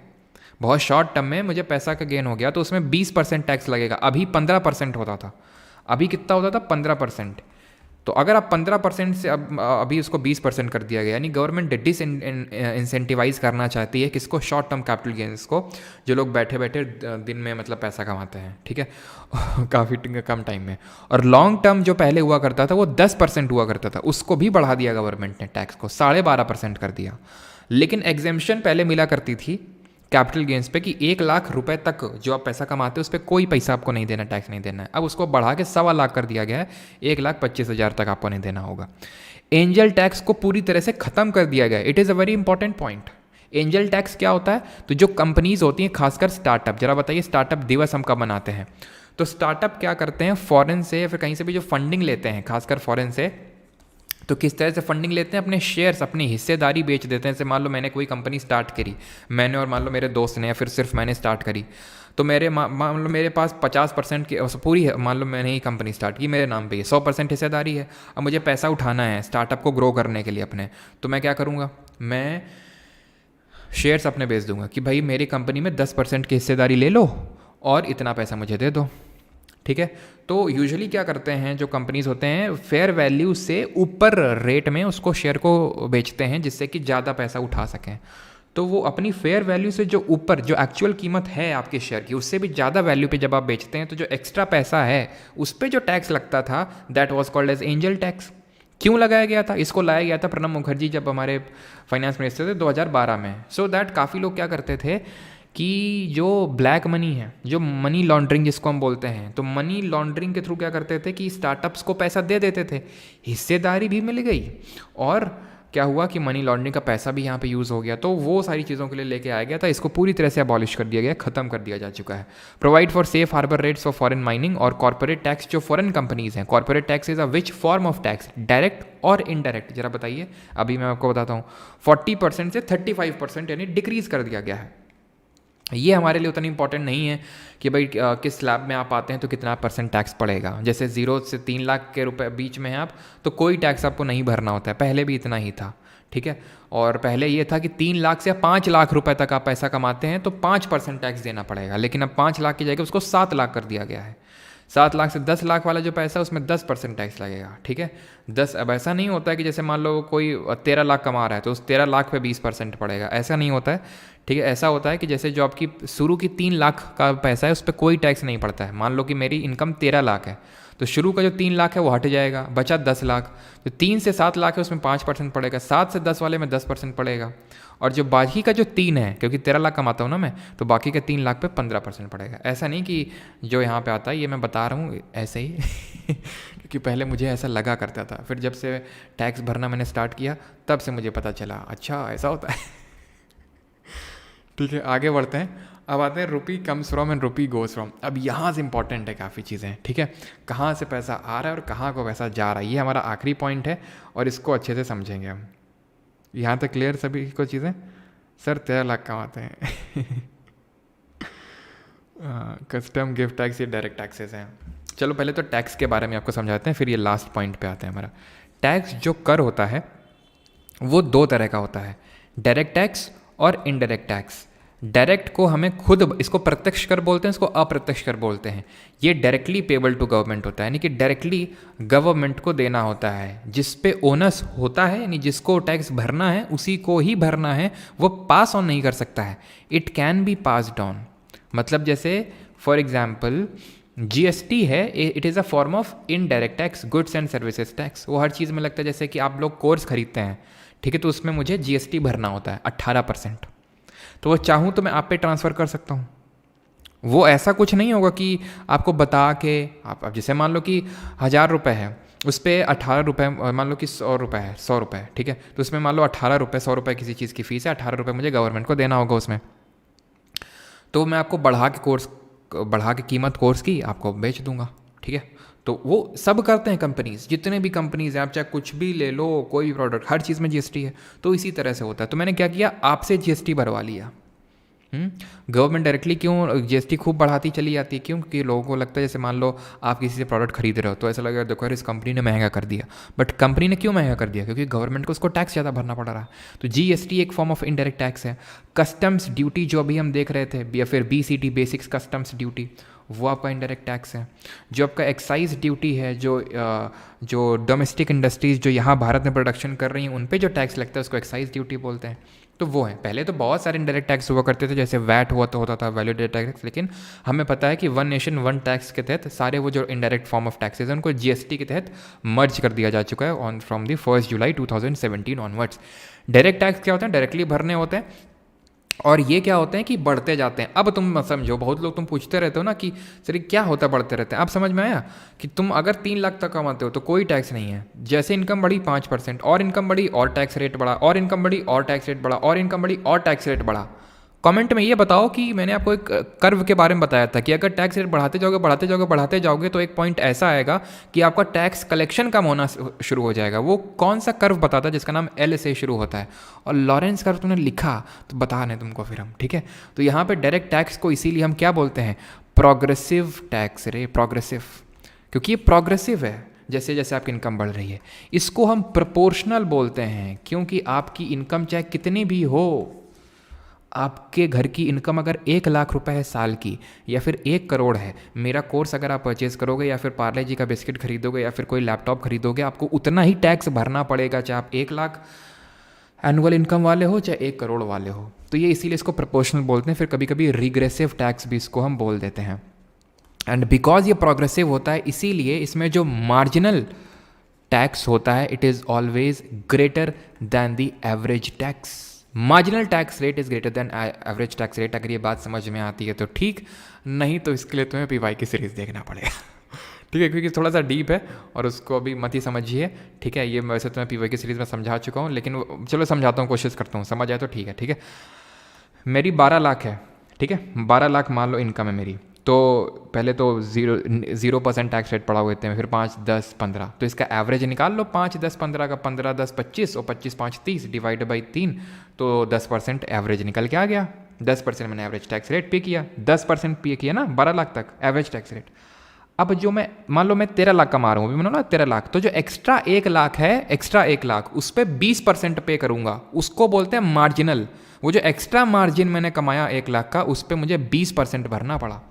बहुत शॉर्ट टर्म में मुझे पैसा का गेन हो गया, तो उसमें 20% टैक्स लगेगा। अभी 15% होता था, अभी कितना होता था 15%। तो अगर आप 15% से अभी उसको 20% कर दिया गया, यानी गवर्नमेंट डिस इंसेंटिवाइज करना चाहती है किसको, शॉर्ट टर्म कैपिटल गेन्स को, जो लोग बैठे बैठे दिन में मतलब पैसा कमाते हैं, ठीक है काफ़ी कम टाइम में। और लॉन्ग टर्म जो पहले हुआ करता था वो 10% हुआ करता था, उसको भी बढ़ा दिया गवर्नमेंट ने, टैक्स को 12.5% कर दिया। लेकिन एग्जेम्पशन पहले मिला करती थी कैपिटल गेंस पे कि 1 लाख रुपए तक जो आप पैसा कमाते हो उस पर कोई पैसा आपको नहीं देना, टैक्स नहीं देना है। अब उसको बढ़ा के 1.25 लाख कर दिया गया है, 1,25,000 तक आपको नहीं देना होगा। एंजल टैक्स को पूरी तरह से खत्म कर दिया गया है। It is a very important point. Angel tax क्या होता है, तो जो कंपनीज होती हैं, खासकर स्टार्टअप, जरा बताइए स्टार्टअप दिवस हम कब मनाते हैं। तो स्टार्टअप क्या करते हैं, फॉरेन से या फिर कहीं से भी जो फंडिंग लेते हैं, खासकर फॉरेन से, तो किस तरह से फंडिंग लेते हैं, अपने शेयर्स, अपनी हिस्सेदारी बेच देते हैं। जैसे मान लो मैंने कोई कंपनी स्टार्ट करी, मैंने और मान लो मेरे दोस्त ने, या फिर सिर्फ मैंने स्टार्ट करी, तो मान लो मेरे पास 50% की पूरी है, मान लो मैंने ही कंपनी स्टार्ट की, मेरे नाम पे ये 100% हिस्सेदारी है। अब मुझे पैसा उठाना है स्टार्टअप को ग्रो करने के लिए अपने, तो मैं क्या करूँगा, मैं शेयर्स अपने बेच दूंगा कि भाई मेरी कंपनी में 10% की हिस्सेदारी ले लो और इतना पैसा मुझे दे दो, ठीक है। तो यूजुअली क्या करते हैं जो कंपनीज होते हैं, फेयर वैल्यू से ऊपर रेट में उसको शेयर को बेचते हैं जिससे कि ज़्यादा पैसा उठा सकें। तो वो अपनी फेयर वैल्यू से जो ऊपर, जो एक्चुअल कीमत है आपके शेयर की, उससे भी ज़्यादा वैल्यू पे जब आप बेचते हैं, तो जो एक्स्ट्रा पैसा है उस पर जो टैक्स लगता था, that was called as angel tax. क्यों लगाया गया था, इसको लाया गया था प्रणब मुखर्जी जब हमारे फाइनेंस मिनिस्टर थे 2012 में। सो दैट काफ़ी लोग क्या करते थे कि जो ब्लैक मनी है, जो मनी लॉन्ड्रिंग जिसको हम बोलते हैं, तो मनी लॉन्ड्रिंग के थ्रू क्या करते थे कि स्टार्टअप्स को पैसा दे देते थे, हिस्सेदारी भी मिल गई, और क्या हुआ कि मनी लॉन्ड्रिंग का पैसा भी यहाँ पे यूज़ हो गया। तो वो सारी चीज़ों के लिए लेके आया गया था, इसको पूरी तरह से अबॉलिश कर दिया गया, खत्म कर दिया जा चुका है। Provide for safe harbour rates for foreign mining और कॉर्पोरेट टैक्स जो फॉरेन कंपनीज हैं। Corporate tax is a which form of tax, direct और इनडायरेक्ट, जरा बताइए। अभी मैं आपको बताता हूँ, 40% से 35% यानी डिक्रीज कर दिया गया है। ये हमारे लिए उतना इंपॉर्टेंट नहीं है कि भाई किस स्लैब में आप आते हैं तो कितना % टैक्स पड़ेगा। जैसे 0 से 3 लाख के रुपए बीच में हैं आप, तो कोई टैक्स आपको नहीं भरना होता है, पहले भी इतना ही था, ठीक है। और पहले ये था कि 3 लाख से 5 लाख रुपए तक आप पैसा कमाते हैं तो 5% टैक्स देना पड़ेगा, लेकिन अब 5 लाख की जगह उसको 7 लाख कर दिया गया है। 7 लाख से 10 लाख वाला जो पैसा है उसमें 10% टैक्स लगेगा, ठीक है। 10, अब ऐसा नहीं होता है कि जैसे मान लो कोई 13 लाख कमा रहा है तो उस 13 लाख पे 20% पड़ेगा, ऐसा नहीं होता है, ठीक है। ऐसा होता है कि जैसे जो आपकी शुरू की 3 लाख का पैसा है उस पर कोई टैक्स नहीं पड़ता है। मान लो कि मेरी इनकम 13 लाख है, तो शुरू का जो 3 लाख है वो हट जाएगा, बचा 10 लाख, तो 3 से 7 लाख है उसमें 5% पड़ेगा, 7 से 10 वाले में 10% पड़ेगा, और जो बाकी का जो 3 है, क्योंकि 13 लाख कमाता हूँ ना मैं, तो बाकी के 3 लाख पे 15% पड़ेगा। ऐसा नहीं कि जो यहाँ पे आता है, ये मैं बता रहा हूँ ऐसे ही क्योंकि पहले मुझे ऐसा लगा करता था, फिर जब से टैक्स भरना मैंने स्टार्ट किया तब से मुझे पता चला अच्छा ऐसा होता है ठीक है, आगे बढ़ते हैं। अब आते हैं rupee comes from and rupee goes from. अब यहाँ से इंपॉर्टेंट है काफ़ी चीज़ें, ठीक है, कहाँ से पैसा आ रहा है और कहाँ को पैसा जा रहा है, ये हमारा आखिरी पॉइंट है और इसको अच्छे से समझेंगे हम। यहाँ तक क्लियर सभी को चीज़ें? सर 13 लाख कमाते हैं कस्टम, गिफ्ट टैक्स, ये डायरेक्ट टैक्सेस हैं। चलो पहले तो टैक्स के बारे में आपको समझाते हैं, फिर ये लास्ट पॉइंट पे आते हैं हमारा। टैक्स जो कर होता है वो दो तरह का होता है, डायरेक्ट टैक्स और इनडायरेक्ट टैक्स। डायरेक्ट को हमें खुद, इसको प्रत्यक्ष कर बोलते हैं, इसको अप्रत्यक्ष कर बोलते हैं। ये डायरेक्टली पेबल टू गवर्नमेंट होता है, यानी कि डायरेक्टली गवर्नमेंट को देना होता है, जिस पे ओनस होता है, यानी जिसको टैक्स भरना है उसी को ही भरना है, वो पास ऑन नहीं कर सकता है। It can be passed on, मतलब जैसे फॉर एग्जाम्पल जीएसटी है, it is a form of indirect tax, goods and services tax. वो हर चीज़ में लगता है, जैसे कि आप लोग कोर्स खरीदते हैं, ठीक है, तो उसमें मुझे जीएसटी भरना होता है 18%, तो वो चाहूँ तो मैं आप पे ट्रांसफ़र कर सकता हूँ। वो ऐसा कुछ नहीं होगा कि आपको बता के आप, अब जैसे मान लो कि 1000 रुपये है, उस पर 18 रुपये, मान लो कि 100 रुपये है, 100 रुपये, ठीक है, तो उसमें मान लो 18 रुपये, 100 रुपये किसी चीज़ की फ़ीस है, 18 रुपये मुझे गवर्नमेंट को देना होगा उसमें, तो मैं आपको बढ़ा के कीमत कोर्स की आपको बेच दूंगा, ठीक है। तो वो सब करते हैं कंपनीज, जितने भी कंपनीज हैं, आप चाहे कुछ भी ले लो, कोई भी प्रोडक्ट, हर चीज़ में जीएसटी है, तो इसी तरह से होता है। तो मैंने क्या किया, आपसे जीएसटी भरवा लिया। गवर्नमेंट डायरेक्टली क्यों जीएसटी खूब बढ़ाती चली जाती है, क्यों? क्योंकि लोगों को लगता है, जैसे मान लो आप किसी से प्रोडक्ट खरीद रहे हो तो ऐसा लगेगा देखो यार इस कंपनी ने महंगा कर दिया, बट कंपनी ने क्यों महंगा कर दिया? क्योंकि गवर्नमेंट को उसको टैक्स ज़्यादा भरना पड़ रहा है। तो जीएसटी एक फॉर्म ऑफ इनडायरेक्ट टैक्स है। कस्टम्स ड्यूटी जो अभी हम देख रहे थे, या फिर बीसीटी, बेसिक्स कस्टम्स ड्यूटी, वो आपका इनडायरेक्ट टैक्स है। जो आपका एक्साइज ड्यूटी है, जो डोमेस्टिक इंडस्ट्रीज़ जो यहाँ भारत में प्रोडक्शन कर रही हैं उन पे जो टैक्स लगता है उसको एक्साइज ड्यूटी बोलते हैं। तो वो है। पहले तो बहुत सारे इनडायरेक्ट टैक्स हुआ करते थे, जैसे वैट होता था, वैल्यू एडेड टैक्स, लेकिन हमें पता है कि वन नेशन वन टैक्स के तहत सारे वो जो इनडायरेक्ट फॉर्म ऑफ टैक्सेस हैं उनको जीएसटी के तहत मर्ज कर दिया जा चुका है on from the 1 July 2017 onwards. Direct tax क्या होते हैं? डायरेक्टली भरने होते हैं, और ये क्या होते हैं कि बढ़ते जाते हैं। अब तुम समझो, बहुत लोग तुम पूछते रहते हो ना कि सर क्या होता है बढ़ते रहते हैं। अब समझ में आया कि तुम अगर 3 लाख तक कमाते हो तो कोई टैक्स नहीं है, जैसे इनकम बढ़ी 5%, और इनकम बढ़ी और टैक्स रेट बढ़ा, और इनकम बढ़ी और टैक्स रेट बढ़ा, और इनकम बढ़ी और टैक्स रेट बढ़ा। कमेंट में ये बताओ कि मैंने आपको एक कर्व के बारे में बताया था कि अगर टैक्स रेट बढ़ाते जाओगे तो एक पॉइंट ऐसा आएगा कि आपका टैक्स कलेक्शन कम होना शुरू हो जाएगा। वो कौन सा कर्व बताता है? जिसका नाम एल से शुरू होता है, और लॉरेंस कर्व तुमने लिखा तो बता रहे तुमको फिर हम, ठीक है। तो यहाँ पे डायरेक्ट टैक्स को इसीलिए हम क्या बोलते हैं? प्रोग्रेसिव टैक्स रे, प्रोग्रेसिव, क्योंकि ये प्रोग्रेसिव है। जैसे जैसे आपकी इनकम बढ़ रही है, इसको हम प्रोपोर्शनल बोलते हैं, क्योंकि आपकी इनकम चाहे कितनी भी हो, आपके घर की इनकम अगर 1 लाख रुपए है साल की, या फिर 1 करोड़ है, मेरा कोर्स अगर आप परचेज़ करोगे, या फिर पार्ले जी का बिस्किट खरीदोगे, या फिर कोई लैपटॉप खरीदोगे, आपको उतना ही टैक्स भरना पड़ेगा, चाहे आप 1 लाख एनुअल इनकम वाले हो चाहे 1 करोड़ वाले हो। तो ये इसीलिए इसको प्रोपोर्शनल बोलते हैं। फिर कभी कभी रिग्रेसिव टैक्स भी इसको हम बोल देते हैं। एंड बिकॉज ये प्रोग्रेसिव होता है, इसीलिए इसमें जो मार्जिनल टैक्स होता है, it is always greater than the average tax. Marginal tax rate is greater than average tax rate. अगर ये बात समझ में आती है तो ठीक, नहीं तो इसके लिए तुम्हें पीवाई की सीरीज़ देखना पड़ेगा ठीक है, क्योंकि थोड़ा सा डीप है और उसको अभी मत ही समझिए, ठीक है। ये वैसे तो मैं पीवाई की सीरीज़ में समझा चुका हूँ, लेकिन चलो समझाता हूँ, कोशिश करता हूँ, समझ आए तो ठीक है। ठीक है, मेरी 12 लाख है, ठीक है, 12 लाख मान लो इनकम है मेरी। तो पहले तो 0% टैक्स रेट पड़ा हुए थे, फिर 5, 10, 15, तो इसका एवरेज निकाल लो। 5, 10, 15 का 15, 10, 25, और 25, 5, 30 डिवाइड बाई 3, तो 10% एवरेज निकल के आ गया। 10% मैंने एवरेज टैक्स रेट पे किया, 10% पे किया ना 12 लाख तक एवरेज टैक्स रेट। अब जो मैं मान लो मैं 13 लाख कमा रहा हूँ, मैंने ना 13 लाख, तो जो एक्स्ट्रा 1 लाख है, एक्स्ट्रा 1 लाख, उस पर 20% पे करूँगा, उसको बोलते हैं मार्जिनल। वो जो एक्स्ट्रा मार्जिन मैंने कमाया 1 लाख का, उस पर मुझे 20% भरना पड़ा,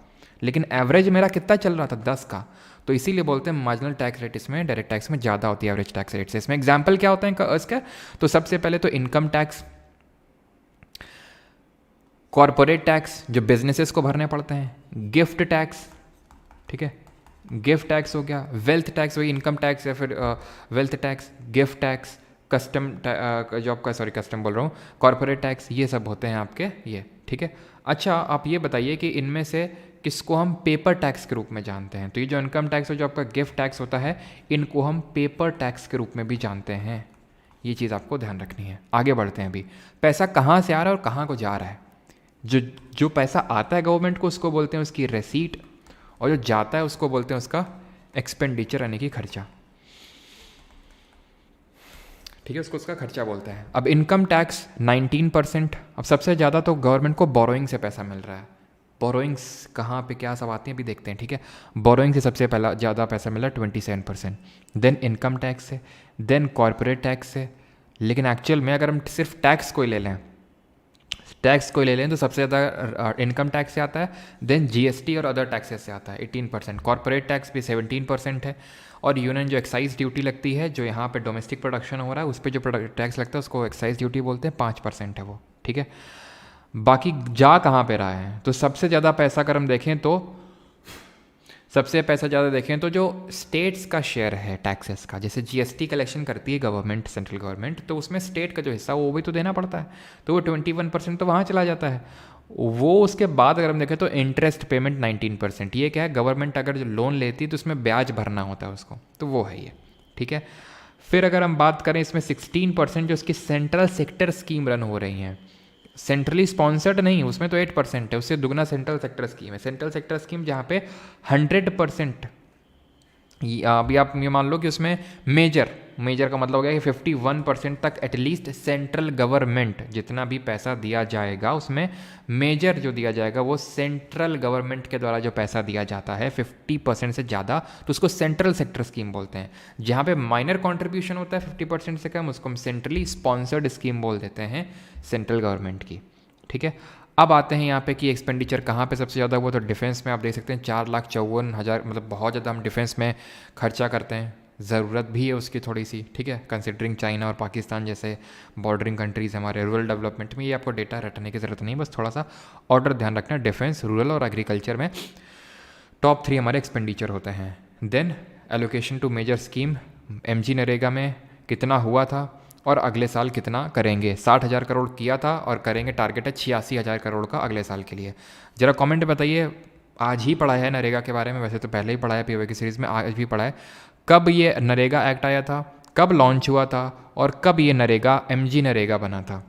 लेकिन एवरेज मेरा कितना चल रहा था? 10 का। तो इसीलिए बोलते हैं मार्जिनल टैक्स रेट इसमें डायरेक्ट टैक्स में ज़्यादा होती है एवरेज टैक्स रेट से। इसमें एग्जाम्पल क्या होता है इसका? तो सबसे पहले तो इनकम टैक्स, कॉरपोरेट टैक्स जो बिजनेसेस को भरने पड़ते हैं, गिफ्ट टैक्स, ठीक है, गिफ्ट टैक्स हो गया, वेल्थ टैक्स वही इनकम टैक्स या फिर wealth tax, gift tax, custom जो आपका, सॉरी कस्टम बोल रहा हूँ, कॉरपोरेट टैक्स, ये सब होते हैं आपके ये, ठीक है। अच्छा, आप ये बताइए कि इनमें से किसको हम पेपर टैक्स के रूप में जानते हैं? तो ये जो इनकम टैक्स और जो आपका गिफ्ट टैक्स होता है, इनको हम पेपर टैक्स के रूप में भी जानते हैं। ये चीज़ आपको ध्यान रखनी है। आगे बढ़ते हैं। अभी पैसा कहाँ से आ रहा है और कहाँ को जा रहा है, जो जो पैसा आता है गवर्नमेंट को उसको बोलते हैं उसकी रेसीट, और जो जाता है उसको बोलते हैं उसका एक्सपेंडिचर यानी कि खर्चा। ठीक है, उसको उसका खर्चा बोलते हैं। अब इनकम टैक्स 19%। अब सबसे ज़्यादा तो गवर्नमेंट को बोरोइंग से पैसा मिल रहा है। बोरोइंग्स कहाँ पे क्या सब आती हैं अभी देखते हैं। ठीक है, बोरोइंग से सबसे पहला ज़्यादा पैसा मिला 27%। देन इनकम टैक्स है, देन कॉरपोरेट टैक्स है। लेकिन एक्चुअल में अगर हम सिर्फ टैक्स को ही ले लें, टैक्स को ले लें तो सबसे ज़्यादा इनकम टैक्स से आता है, देन जीएसटी और अदर टैक्सेस से आता है 18%। कॉरपोरेट टैक्स भी 17% है। और यूनियन जो एक्साइज ड्यूटी लगती है, जो यहाँ पे डोमेस्टिक प्रोडक्शन हो रहा है उस पर जो टैक्स लगता है उसको एक्साइज ड्यूटी बोलते हैं, 5% है वो। ठीक है, बाकी जा कहाँ पे रहा है, तो सबसे ज़्यादा पैसा अगर हम देखें तो सबसे पैसा ज़्यादा देखें तो जो स्टेट्स का शेयर है टैक्सेस का, जैसे जीएसटी कलेक्शन करती है गवर्नमेंट, सेंट्रल गवर्नमेंट, तो उसमें स्टेट का जो हिस्सा वो भी तो देना पड़ता है, तो वो 21% तो वहाँ चला जाता है वो। उसके बाद अगर हम देखें तो इंटरेस्ट पेमेंट 19%। ये क्या है, गवर्नमेंट अगर जो लोन लेती है तो उसमें ब्याज भरना होता है उसको, तो वो है ये। ठीक है, फिर अगर हम बात करें इसमें 16% जो उसकी सेंट्रल सेक्टर स्कीम रन हो रही हैं, सेंट्रली स्पॉन्सर्ड नहीं, उसमें तो 8% है, उससे दुगना सेंट्रल सेक्टर स्कीम है। सेंट्रल सेक्टर स्कीम जहाँ पे 100%, अभी आप ये मान लो कि उसमें मेजर का मतलब हो गया कि 51% तक एटलीस्ट सेंट्रल गवर्नमेंट जितना भी पैसा दिया जाएगा उसमें मेजर जो दिया जाएगा वो सेंट्रल गवर्नमेंट के द्वारा जो पैसा दिया जाता है 50% से ज़्यादा, तो उसको सेंट्रल सेक्टर स्कीम बोलते हैं। जहाँ पे माइनर कंट्रीब्यूशन होता है 50% से कम, उसको हम सेंट्रली स्पॉन्सर्ड स्कीम बोल देते हैं सेंट्रल गवर्नमेंट की। ठीक है, अब आते हैं यहाँ पे कि एक्सपेंडिचर कहाँ पे सबसे ज़्यादा हुआ, तो डिफेंस में आप देख सकते हैं 4,54,000, मतलब बहुत ज़्यादा हम डिफेंस में खर्चा करते हैं, ज़रूरत भी है उसकी थोड़ी सी। ठीक है, कंसिडरिंग चाइना और पाकिस्तान जैसे बॉर्डरिंग कंट्रीज़ हमारे रूरल डेवलपमेंट में, ये आपको डेटा रटने की ज़रूरत नहीं, बस थोड़ा सा ऑर्डर ध्यान रखना। डिफेंस, रूरल और एग्रीकल्चर में टॉप 3 हमारे एक्सपेंडिचर होते हैं। Then allocation to major scheme, MG NREGA में कितना हुआ था और अगले साल कितना करेंगे। 60,000 करोड़ किया था और करेंगे, टारगेट है 86,000 करोड़ का अगले साल के लिए। ज़रा कमेंट बताइए, आज ही पढ़ा है नरेगा के बारे में, वैसे तो पहले ही पढ़ा है पीओए की सीरीज़ में, आज भी पढ़ा है। कब ये नरेगा एक्ट आया था, कब लॉन्च हुआ था और कब ये नरेगा एमजी नरेगा बना था।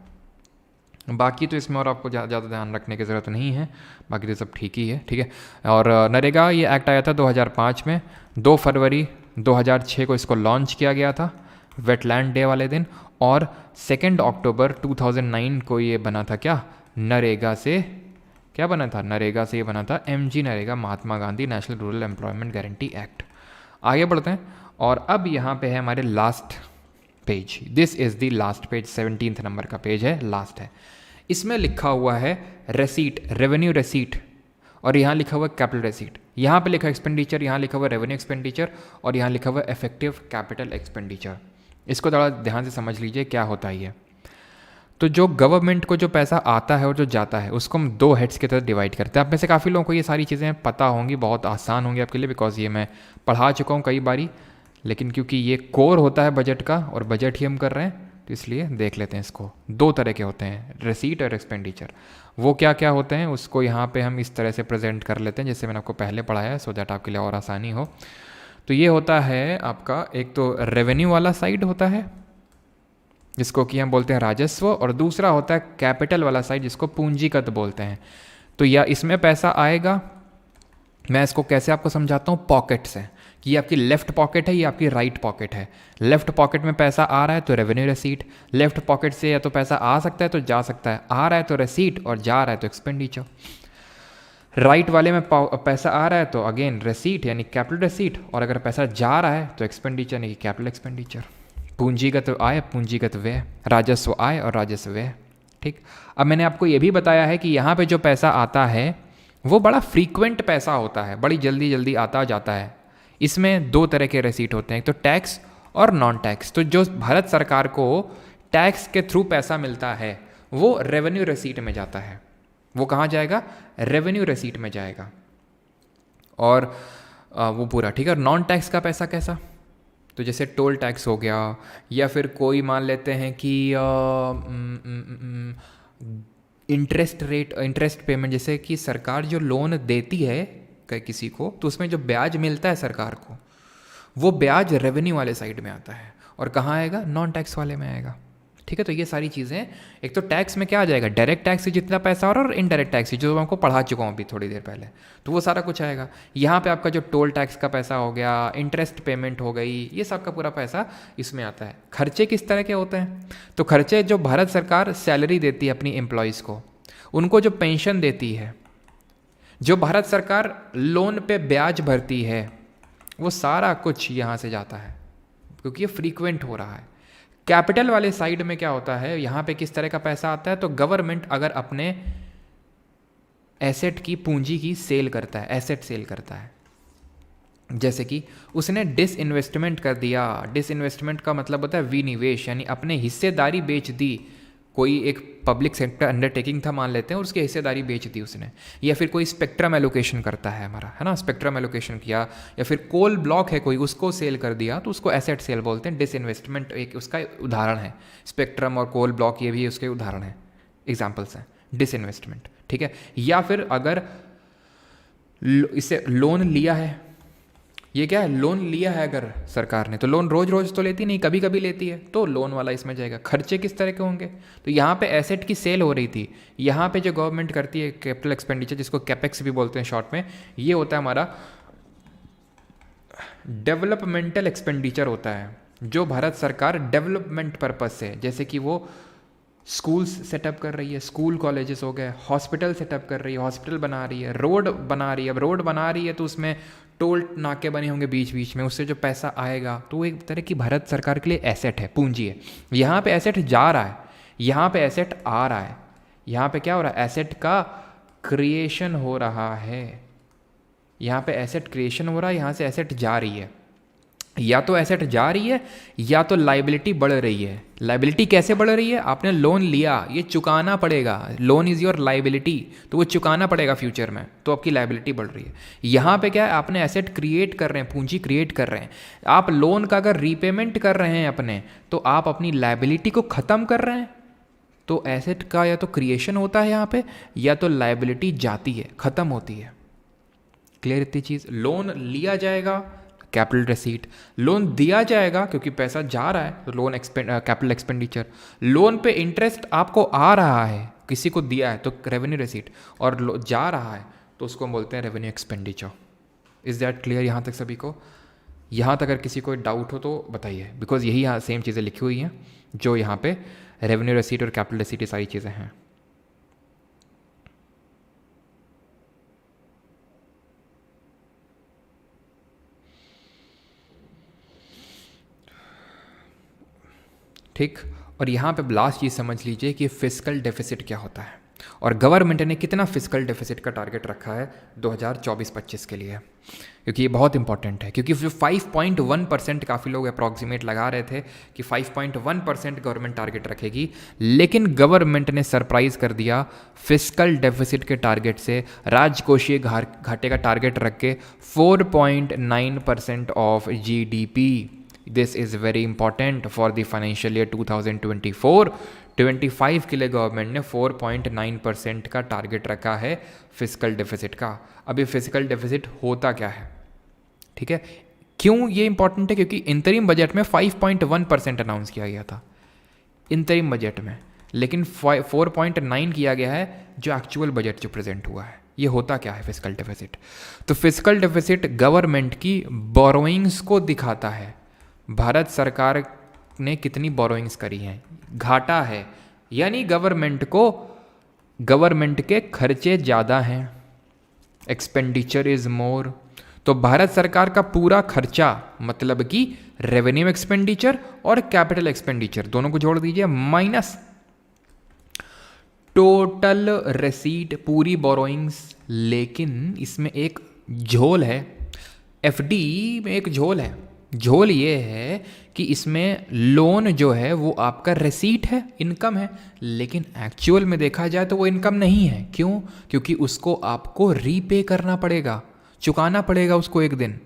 बाकी तो इसमें और आपको ज़्यादा ध्यान रखने की ज़रूरत नहीं है, बाकी तो सब ठीक ही है। ठीक है, और नरेगा ये एक्ट आया था 2005 में, 2 फरवरी 2006 को इसको लॉन्च किया गया था वेटलैंड डे वाले दिन, और 2 अक्टूबर 2009 को ये बना था क्या, नरेगा से क्या बना था, नरेगा से ये बना था MG NREGA, Mahatma Gandhi national rural employment guarantee act. आगे बढ़ते हैं, और अब यहाँ पे है हमारे last page, this is the last page, 17th number का पेज है, लास्ट है। इसमें लिखा हुआ है रेसीट, रेवेन्यू रेसीट, और यहाँ लिखा हुआ कैपिटल रेसीट। यहाँ पे लिखा एक्सपेंडिचर, यहाँ लिखा हुआ रेवेन्यू एक्सपेंडिचर, और यहाँ लिखा हुआ इफेक्टिव कैपिटल एक्सपेंडिचर। इसको थोड़ा ध्यान से समझ लीजिए क्या होता है ये। तो जो गवर्नमेंट को जो पैसा आता है और जो जाता है उसको हम 2 हेड्स की तरह डिवाइड करते हैं। आप में से काफ़ी लोगों को ये सारी चीज़ें पता होंगी, बहुत आसान होंगी आपके लिए, बिकॉज ये मैं पढ़ा चुका हूँ कई बारी, लेकिन क्योंकि ये कोर होता है बजट का और बजट ही हम कर रहे हैं तो इसलिए देख लेते हैं इसको। 2 तरह के होते हैं, रेसीट और एक्सपेंडिचर। वो क्या क्या होते हैं उसको यहाँ पे हम इस तरह से प्रेजेंट कर लेते हैं जैसे मैंने आपको पहले पढ़ाया है, सो दैट आपके लिए और आसानी हो। तो ये होता है आपका, एक तो रेवेन्यू वाला साइड होता है जिसको कि हम बोलते हैं राजस्व, और दूसरा होता है कैपिटल वाला साइड जिसको पूंजीगत बोलते हैं। तो या इसमें पैसा आएगा, मैं इसको कैसे आपको समझाता हूँ, पॉकेट से, कि ये आपकी लेफ्ट पॉकेट है, ये आपकी राइट पॉकेट है। लेफ्ट पॉकेट में पैसा आ रहा है तो रेवेन्यू रेसीट, लेफ्ट पॉकेट से या तो पैसा आ सकता है तो जा सकता है, आ रहा है तो रेसीट और जा रहा है तो एक्सपेंडिचर। राइट वाले में पैसा आ रहा है तो अगेन रेसीट यानी कैपिटल रेसीट, और अगर पैसा जा रहा है तो एक्सपेंडिचर यानी कैपिटल एक्सपेंडिचर। पूंजीगत आय, पूंजीगत व्यय, राजस्व आय और राजस्व व्यय। ठीक, अब मैंने आपको ये भी बताया है कि यहाँ पे जो पैसा आता है वो बड़ा फ्रीक्वेंट पैसा होता है, बड़ी जल्दी जल्दी आता जाता है। इसमें 2 तरह के रेसीट होते हैं, एक तो टैक्स और नॉन टैक्स। तो जो भारत सरकार को टैक्स के थ्रू पैसा मिलता है वो रेवेन्यू रेसीट में जाता है। वो कहाँ जाएगा, रेवेन्यू रेसीट में जाएगा, और वो पूरा। ठीक है, नॉन टैक्स का पैसा कैसा, तो जैसे टोल टैक्स हो गया, या फिर कोई मान लेते हैं कि इंटरेस्ट पेमेंट, जैसे कि सरकार जो लोन देती है किसी को तो उसमें जो ब्याज मिलता है सरकार को, वो ब्याज रेवेन्यू वाले साइड में आता है, और कहाँ आएगा, नॉन टैक्स वाले में आएगा। ठीक है, तो ये सारी चीज़ें, एक तो टैक्स में क्या आ जाएगा, डायरेक्ट टैक्स से जितना पैसा और इनडायरेक्ट टैक्स से, जो मैं आपको पढ़ा चुका हूँ अभी थोड़ी देर पहले, तो वो सारा कुछ आएगा। यहाँ पे आपका जो टोल टैक्स का पैसा हो गया, इंटरेस्ट पेमेंट हो गई, ये सब का पूरा पैसा इसमें आता है। खर्चे किस तरह के होते हैं, तो खर्चे जो भारत सरकार सैलरी देती है अपनी एम्प्लॉयज़ को, उनको जो पेंशन देती है, जो भारत सरकार लोन पे ब्याज भरती है, वो सारा कुछ यहाँ से जाता है, क्योंकि ये फ्रीक्वेंट हो रहा है। कैपिटल वाले साइड में क्या होता है, यहाँ पे किस तरह का पैसा आता है, तो गवर्नमेंट अगर अपने एसेट की, पूंजी की सेल करता है, एसेट सेल करता है, जैसे कि उसने डिसइन्वेस्टमेंट कर दिया। डिसइन्वेस्टमेंट का मतलब होता है विनिवेश, यानी अपने हिस्सेदारी बेच दी। कोई एक पब्लिक सेक्टर अंडरटेकिंग था मान लेते हैं, और उसकी हिस्सेदारी बेच दी उसने। या फिर कोई स्पेक्ट्रम एलोकेशन करता है हमारा, है ना, स्पेक्ट्रम एलोकेशन किया, या फिर कोल ब्लॉक है कोई, उसको सेल कर दिया, तो उसको एसेट सेल बोलते हैं। डिसइन्वेस्टमेंट एक उसका उदाहरण है। स्पेक्ट्रम और कोल ब्लॉक ये भी उसके उदाहरण हैं, एग्जाम्पल्स हैं डिसइन्वेस्टमेंट, ठीक है। या फिर अगर इसे लोन लिया है, ये क्या है, लोन लिया है अगर सरकार ने, तो लोन रोज रोज तो लेती नहीं, कभी कभी लेती है, तो लोन वाला इसमें जाएगा। खर्चे किस तरह के होंगे, तो यहाँ पे एसेट की सेल हो रही थी, यहाँ पे जो गवर्नमेंट करती है कैपिटल एक्सपेंडिचर, जिसको कैपेक्स भी बोलते हैं शॉर्ट में, ये होता है हमारा डेवलपमेंटल एक्सपेंडिचर होता है, जो भारत सरकार डेवलपमेंट पर्पज से, जैसे कि वो स्कूल्स सेटअप कर रही है, स्कूल कॉलेजेस हो गए, हॉस्पिटल सेटअप कर रही है, हॉस्पिटल बना रही है, रोड बना रही है। अब रोड बना रही है तो उसमें टोल नाके बने होंगे बीच बीच में, उससे जो पैसा आएगा, तो वो एक तरह की भारत सरकार के लिए एसेट है, पूंजी है। यहाँ पे एसेट जा रहा है, यहाँ पे एसेट आ रहा है। यहाँ पे क्या हो रहा है, एसेट का क्रिएशन हो रहा है। यहाँ पे एसेट क्रिएशन हो रहा है, यहाँ से एसेट जा रही है। या तो एसेट जा रही है, या तो लाइबिलिटी बढ़ रही है। लाइबिलिटी कैसे बढ़ रही है, आपने लोन लिया, ये चुकाना पड़ेगा, लोन इज़ योर लाइबिलिटी, तो वो चुकाना पड़ेगा फ्यूचर में, तो आपकी लाइबिलिटी बढ़ रही है। यहाँ पे क्या है, आपने एसेट क्रिएट कर रहे हैं, पूंजी क्रिएट कर रहे हैं। आप लोन का अगर रीपेमेंट कर रहे हैं अपने, तो आप अपनी लाइबिलिटी को ख़त्म कर रहे हैं। तो एसेट का या तो क्रिएशन होता है यहाँ पे, या तो लाइबिलिटी जाती है, ख़त्म होती है। क्लियर इतनी चीज़। लोन लिया जाएगा, कैपिटल रिसीट। लोन दिया जाएगा क्योंकि पैसा जा रहा है, तो लोन कैपिटल एक्सपेंडिचर। लोन पे इंटरेस्ट आपको आ रहा है, किसी को दिया है, तो रेवेन्यू रिसीट। और जा रहा है तो उसको हम बोलते हैं revenue expenditure. Is that clear यहाँ तक सभी को? यहाँ तक अगर किसी को डाउट हो तो बताइए, बिकॉज यही यहाँ सेम चीज़ें लिखी हुई हैं जो यहाँ पे रेवेन्यू रिसीट और कैपिटल रिसीट, ये सारी चीज़ें हैं। ठीक। और यहाँ पे लास्ट चीज़ समझ लीजिए कि फिस्कल डेफिसिट क्या होता है, और गवर्नमेंट ने कितना फिस्कल डेफिसिट का टारगेट रखा है 2024-25 के लिए, क्योंकि ये बहुत इंपॉर्टेंट है। क्योंकि जो 5.1% काफ़ी लोग अप्रॉक्सीमेट लगा रहे थे कि 5.1% गवर्नमेंट टारगेट रखेगी, लेकिन गवर्नमेंट ने सरप्राइज कर दिया फिस्कल डेफिसिट के टारगेट से, राजकोषीय घाटे का टारगेट रख के 4.9% of GDP। This is very important for the financial year 2024-25 के लिए गवर्नमेंट ने 4.9% का टारगेट रखा है फिस्कल डेफिसिट का। अब ये फिस्कल डेफिसिट होता क्या है, ठीक है, क्यों ये इंपॉर्टेंट है? क्योंकि इंतरिम बजट में 5.1% अनाउंस किया गया था इंतरिम बजट में, लेकिन 4.9 किया गया है जो एक्चुअल बजट जो प्रेजेंट हुआ है। ये होता क्या है फिस्कल डेफिसिट? तो फिस्कल डेफिसिट गवर्नमेंट की बोरोइंग्स को दिखाता है। भारत सरकार ने कितनी बोरोइंग्स करी हैं, घाटा है, यानी गवर्नमेंट के खर्चे ज़्यादा हैं, एक्सपेंडिचर इज़ मोर। तो भारत सरकार का पूरा खर्चा, मतलब कि रेवेन्यू एक्सपेंडिचर और कैपिटल एक्सपेंडिचर दोनों को जोड़ दीजिए, माइनस टोटल रिसीट, पूरी बोरोइंग्स। लेकिन इसमें एक झोल है, एफडी में एक झोल है। झोल ये है कि इसमें लोन जो है वो आपका रिसीट है, इनकम है, लेकिन एक्चुअल में देखा जाए तो वो इनकम नहीं है। क्यों? क्योंकि उसको आपको रीपे करना पड़ेगा, चुकाना पड़ेगा उसको एक दिन,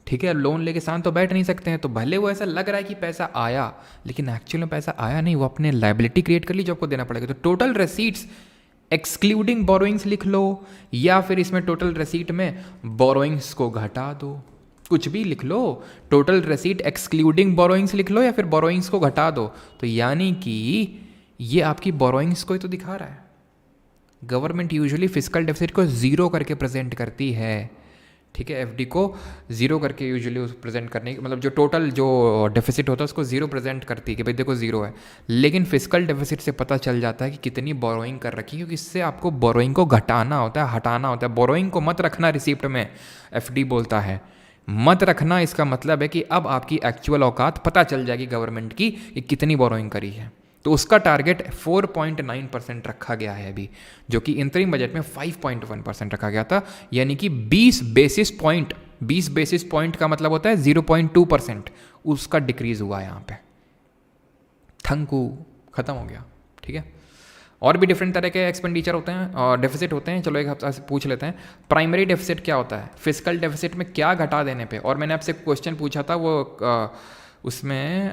ठीक है। लोन लेके साथ तो बैठ नहीं सकते हैं, तो भले वो ऐसा लग रहा है कि पैसा आया, लेकिन एक्चुअल में पैसा आया नहीं, वो अपने लाइबिलिटी क्रिएट कर ली जो आपको देना पड़ेगा। तो टोटल रिसीट्स एक्सक्लूडिंग बोरोइंग्स लिख लो, या फिर इसमें टोटल रिसीट में बोरोइंग्स को घटा दो, कुछ भी लिख लो, टोटल रेसीट एक्सक्लूडिंग बोरोइंग्स लिख लो या फिर बोरोइंग्स को घटा दो, तो यानी कि ये आपकी बोरोइंग्स को ही तो दिखा रहा है। गवर्नमेंट यूजुअली फिजिकल डेफिसिट को ज़ीरो करके प्रेजेंट करती है, ठीक है, एफडी को ज़ीरो करके यूजुअली प्रेजेंट करने की, मतलब जो टोटल जो डेफिसिट होता है उसको ज़ीरो प्रेजेंट करती है कि भाई देखो ज़ीरो है। लेकिन फिजिकल डेफिसिट से पता चल जाता है कि कितनी बोरोइंग कर रखी है, क्योंकि इससे आपको बोरोइंग को घटाना होता है, हटाना होता है। बोरोइंग को मत रखना रिसिप्ट में, एफडी बोलता है मत रखना। इसका मतलब है कि अब आपकी एक्चुअल औकात पता चल जाएगी गवर्नमेंट की कि कितनी बोरोइंग करी है। तो उसका टारगेट 4.9% रखा गया है अभी, जो कि इंतरिम बजट में 5.1% रखा गया था, यानी कि 20 बेसिस पॉइंट, 20 बेसिस पॉइंट का मतलब होता है 0.2%, उसका डिक्रीज हुआ है यहाँ पे। थंकू खत्म हो गया, ठीक है। और भी डिफरेंट तरह के एक्सपेंडिचर होते हैं और डेफिसिट होते हैं। चलो एक हफ्ता से पूछ लेते हैं, प्राइमरी डेफिसिट क्या होता है, फिजिकल डेफिसिट में क्या घटा देने पे। और मैंने आपसे क्वेश्चन पूछा था वो उसमें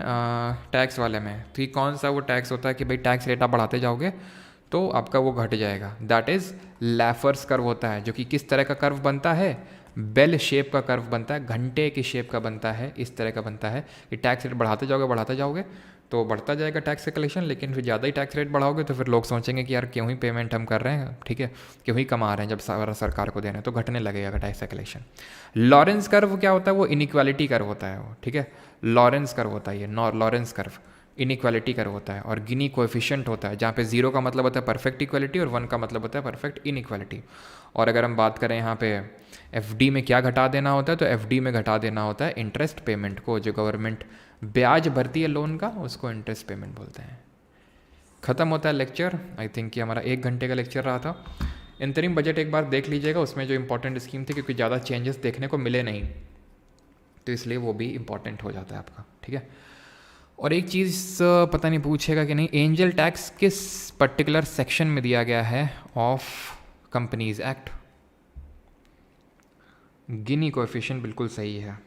टैक्स वाले में, तो ये कौन सा वो टैक्स होता है कि भाई टैक्स रेट आप बढ़ाते जाओगे तो आपका वो घट जाएगा। दैट इज़ लैफर्स कर्व होता है, जो कि किस तरह का कर्व बनता है, बेल शेप का कर्व बनता है, घंटे की शेप का बनता है, इस तरह का बनता है कि टैक्स रेट बढ़ाते जाओगे तो बढ़ता जाएगा टैक्स का कलेक्शन। लेकिन फिर ज़्यादा ही टैक्स रेट बढ़ाओगे तो फिर लोग सोचेंगे कि यार क्यों ही पेमेंट हम कर रहे हैं, ठीक है, क्यों ही कमा रहे हैं जब सारा सरकार को देना है, तो घटने लगेगा टैक्स का कलेक्शन। लॉरेंस कर्व क्या होता है, वो इनइक्वालिटी कर्व होता है वो, ठीक है, लॉरेंस कर्व होता है ये, लॉरेंस कर्व इनइक्वालिटी कर्व होता है। और गिनी कोएफिशिएंट होता है, जहाँ पे 0 का मतलब होता है परफेक्ट इक्वालिटी और 1 का मतलब होता है परफेक्ट इनइक्वालिटी। और अगर हम बात करें यहाँ पे एफडी में क्या घटा देना होता है, तो एफडी में घटा देना होता है इंटरेस्ट पेमेंट को, जो गवर्नमेंट ब्याज भरती है लोन का, उसको इंटरेस्ट पेमेंट बोलते हैं। ख़त्म होता है लेक्चर। आई थिंक कि हमारा 1 घंटे का लेक्चर रहा था। इंतरिम बजट एक बार देख लीजिएगा, उसमें जो इंपॉर्टेंट स्कीम थी, क्योंकि ज़्यादा चेंजेस देखने को मिले नहीं, तो इसलिए वो भी इंपॉर्टेंट हो जाता है आपका, ठीक है। और एक चीज़ पता नहीं पूछेगा कि नहीं, एंजल टैक्स किस पर्टिकुलर सेक्शन में दिया गया है of companies act. Guinea coefficient बिल्कुल सही है।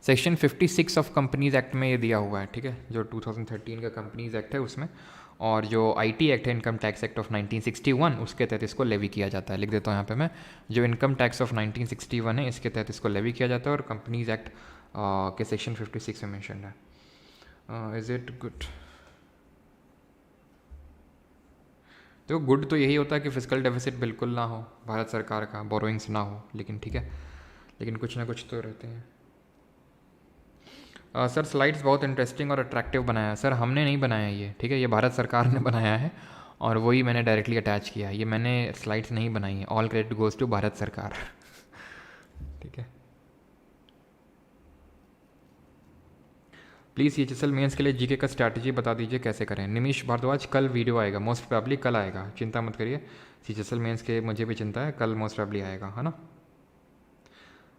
सेक्शन 56 ऑफ कंपनीज एक्ट में ये दिया हुआ है, ठीक है, जो 2013 का कंपनीज एक्ट है उसमें। और जो आईटी एक्ट है, इनकम टैक्स एक्ट ऑफ 1961, उसके तहत इसको लेवी किया जाता है। लिख देता हूँ यहाँ पे मैं, जो इनकम टैक्स ऑफ 1961 है, इसके तहत इसको लेवी किया जाता है, और कंपनीज एक्ट के सेक्शन 56 में मैंशन है। Is it good? तो गुड तो यही होता है कि फिजिकल डेफिसिट बिल्कुल ना हो, भारत सरकार का बोरोइंग्स ना हो, लेकिन ठीक है, लेकिन कुछ ना कुछ तो रहते हैं। सर स्लाइड्स बहुत इंटरेस्टिंग और अट्रैक्टिव बनाया है। सर हमने नहीं बनाया ये, ठीक है, ये भारत सरकार ने बनाया है और वही मैंने डायरेक्टली अटैच किया है। ये मैंने स्लाइड्स नहीं बनाई है, all credit goes to Bharat सरकार ठीक है। प्लीज़ सीएचएसएल मेंस के लिए जीके का स्ट्रैटेजी बता दीजिए कैसे करें। निमिष भारद्वाज, कल वीडियो आएगा, मोस्ट प्रोबेबली कल आएगा, चिंता मत करिए। सीएचएसएल मेंस के मुझे भी चिंता है, कल मोस्ट प्रोबेबली आएगा, है ना।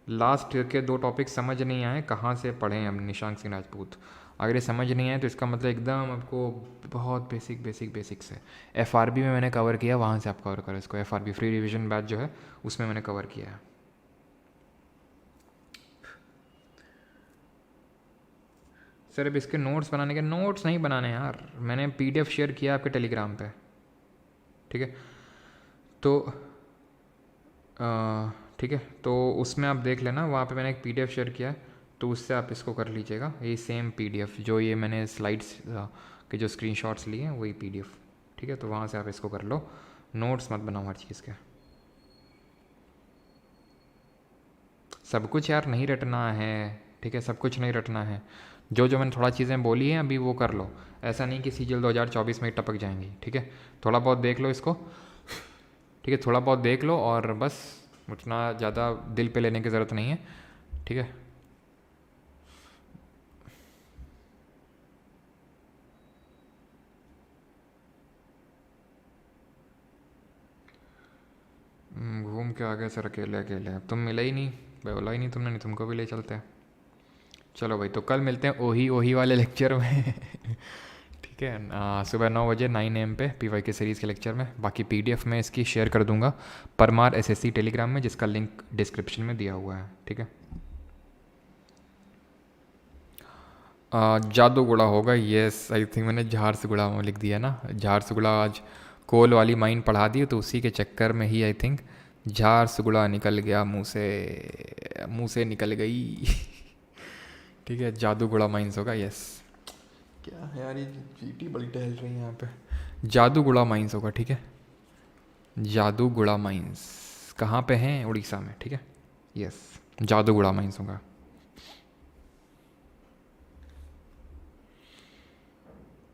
लास्ट के 2 टॉपिक समझ नहीं आए, कहाँ से पढ़ें हम, निशांक सिंह राजपूत। अगर ये समझ नहीं आए तो इसका मतलब एकदम आपको बहुत बेसिक से एफआरबी में मैंने कवर किया, वहाँ से आप कवर करो इसको। एफआरबी फ्री रिवीजन बैच जो है उसमें मैंने कवर किया है। सर अब इसके नोट्स बनाने के, नोट्स नहीं बनाने यार, मैंने पीडीएफ शेयर किया आपके टेलीग्राम पे, ठीक है, तो ठीक है, तो उसमें आप देख लेना, वहाँ पे मैंने एक पीडीएफ शेयर किया है, तो उससे आप इसको कर लीजिएगा। ये सेम पीडीएफ जो ये मैंने स्लाइड्स के जो स्क्रीनशॉट्स लिए हैं वही पीडीएफ, ठीक है, तो वहाँ से आप इसको कर लो। नोट्स मत बनाओ हर चीज़ के, सब कुछ यार नहीं रटना है, ठीक है, सब कुछ नहीं रटना है। जो जो मैंने थोड़ा चीज़ें बोली हैं अभी वो कर लो, ऐसा नहीं कि सीजीएल 2024 में टपक जाएंगी, ठीक है। थोड़ा बहुत देख लो इसको, ठीक है, थोड़ा बहुत देख लो और बस, उतना ज़्यादा दिल पे लेने की ज़रूरत नहीं है, ठीक है। घूम के आ गए सर अकेले अकेले, अब तुम मिले ही नहीं, बोला ही नहीं तुमने, नहीं तुमको भी ले चलते हैं। चलो भाई, तो कल मिलते हैं ओही वाले लेक्चर में ठीक ठीक है। सुबह 9 बजे 9 AM पे PY के सीरीज़ के लेक्चर में। बाकी PDF में इसकी शेयर कर दूंगा परमार SSC टेलीग्राम में, जिसका लिंक डिस्क्रिप्शन में दिया हुआ है। ठीक है। जादूगुड़ा होगा, येस आई थिंक मैंने झारसुगुड़ा में लिख दिया ना। झारसुगुड़ा आज कोल वाली माइन पढ़ा दी, तो उसी के चक्कर में ही आई थिंक झारसुगुड़ा निकल गया मुंह से निकल गई। ठीक है, जादूगुड़ा माइंस होगा, यस। क्या है यार, ये चीटी बड़ी टहल रही है यहाँ पे। जादूगुड़ा माइंस होगा, ठीक है। जादूगुड़ा माइंस कहाँ पे हैं? उड़ीसा में, ठीक है, यस। जादूगुड़ा माइंस होगा।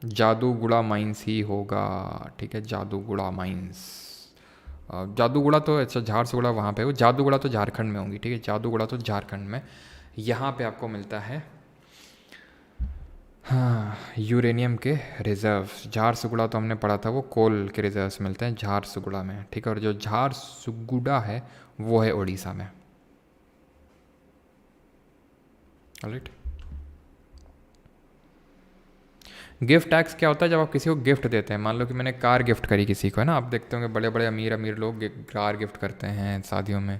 जादूगुड़ा माइंस ही होगा, ठीक है, जादूगुड़ा माइंस। जादूगुड़ा तो अच्छा, झारसुगुड़ा वहाँ पे हो, जादूगुड़ा तो झारखंड में होंगी, ठीक है, जादूगुड़ा तो झारखंड में। यहाँ पे आपको मिलता है हाँ यूरेनियम के रिजर्व्स। झारसुगुड़ा तो हमने पढ़ा था, वो कोल के रिजर्व्स मिलते हैं झारसुगुड़ा में, ठीक है। और जो झारसुगुड़ा है वो है उड़ीसा में। ऑलराइट। गिफ्ट टैक्स क्या होता है? जब आप किसी को गिफ्ट देते हैं, मान लो कि मैंने कार गिफ्ट करी किसी को, है ना, आप देखते होंगे बड़े बड़े अमीर अमीर लोग कार गिफ्ट करते हैं शादियों में,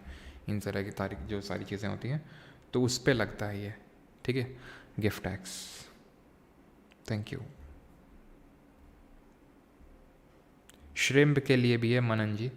इन तरह की तारीख जो सारी चीज़ें होती हैं, तो उस पर लगता है ये, ठीक है, gift tax. Thank you. Shrimp के लिए भी है मनन जी।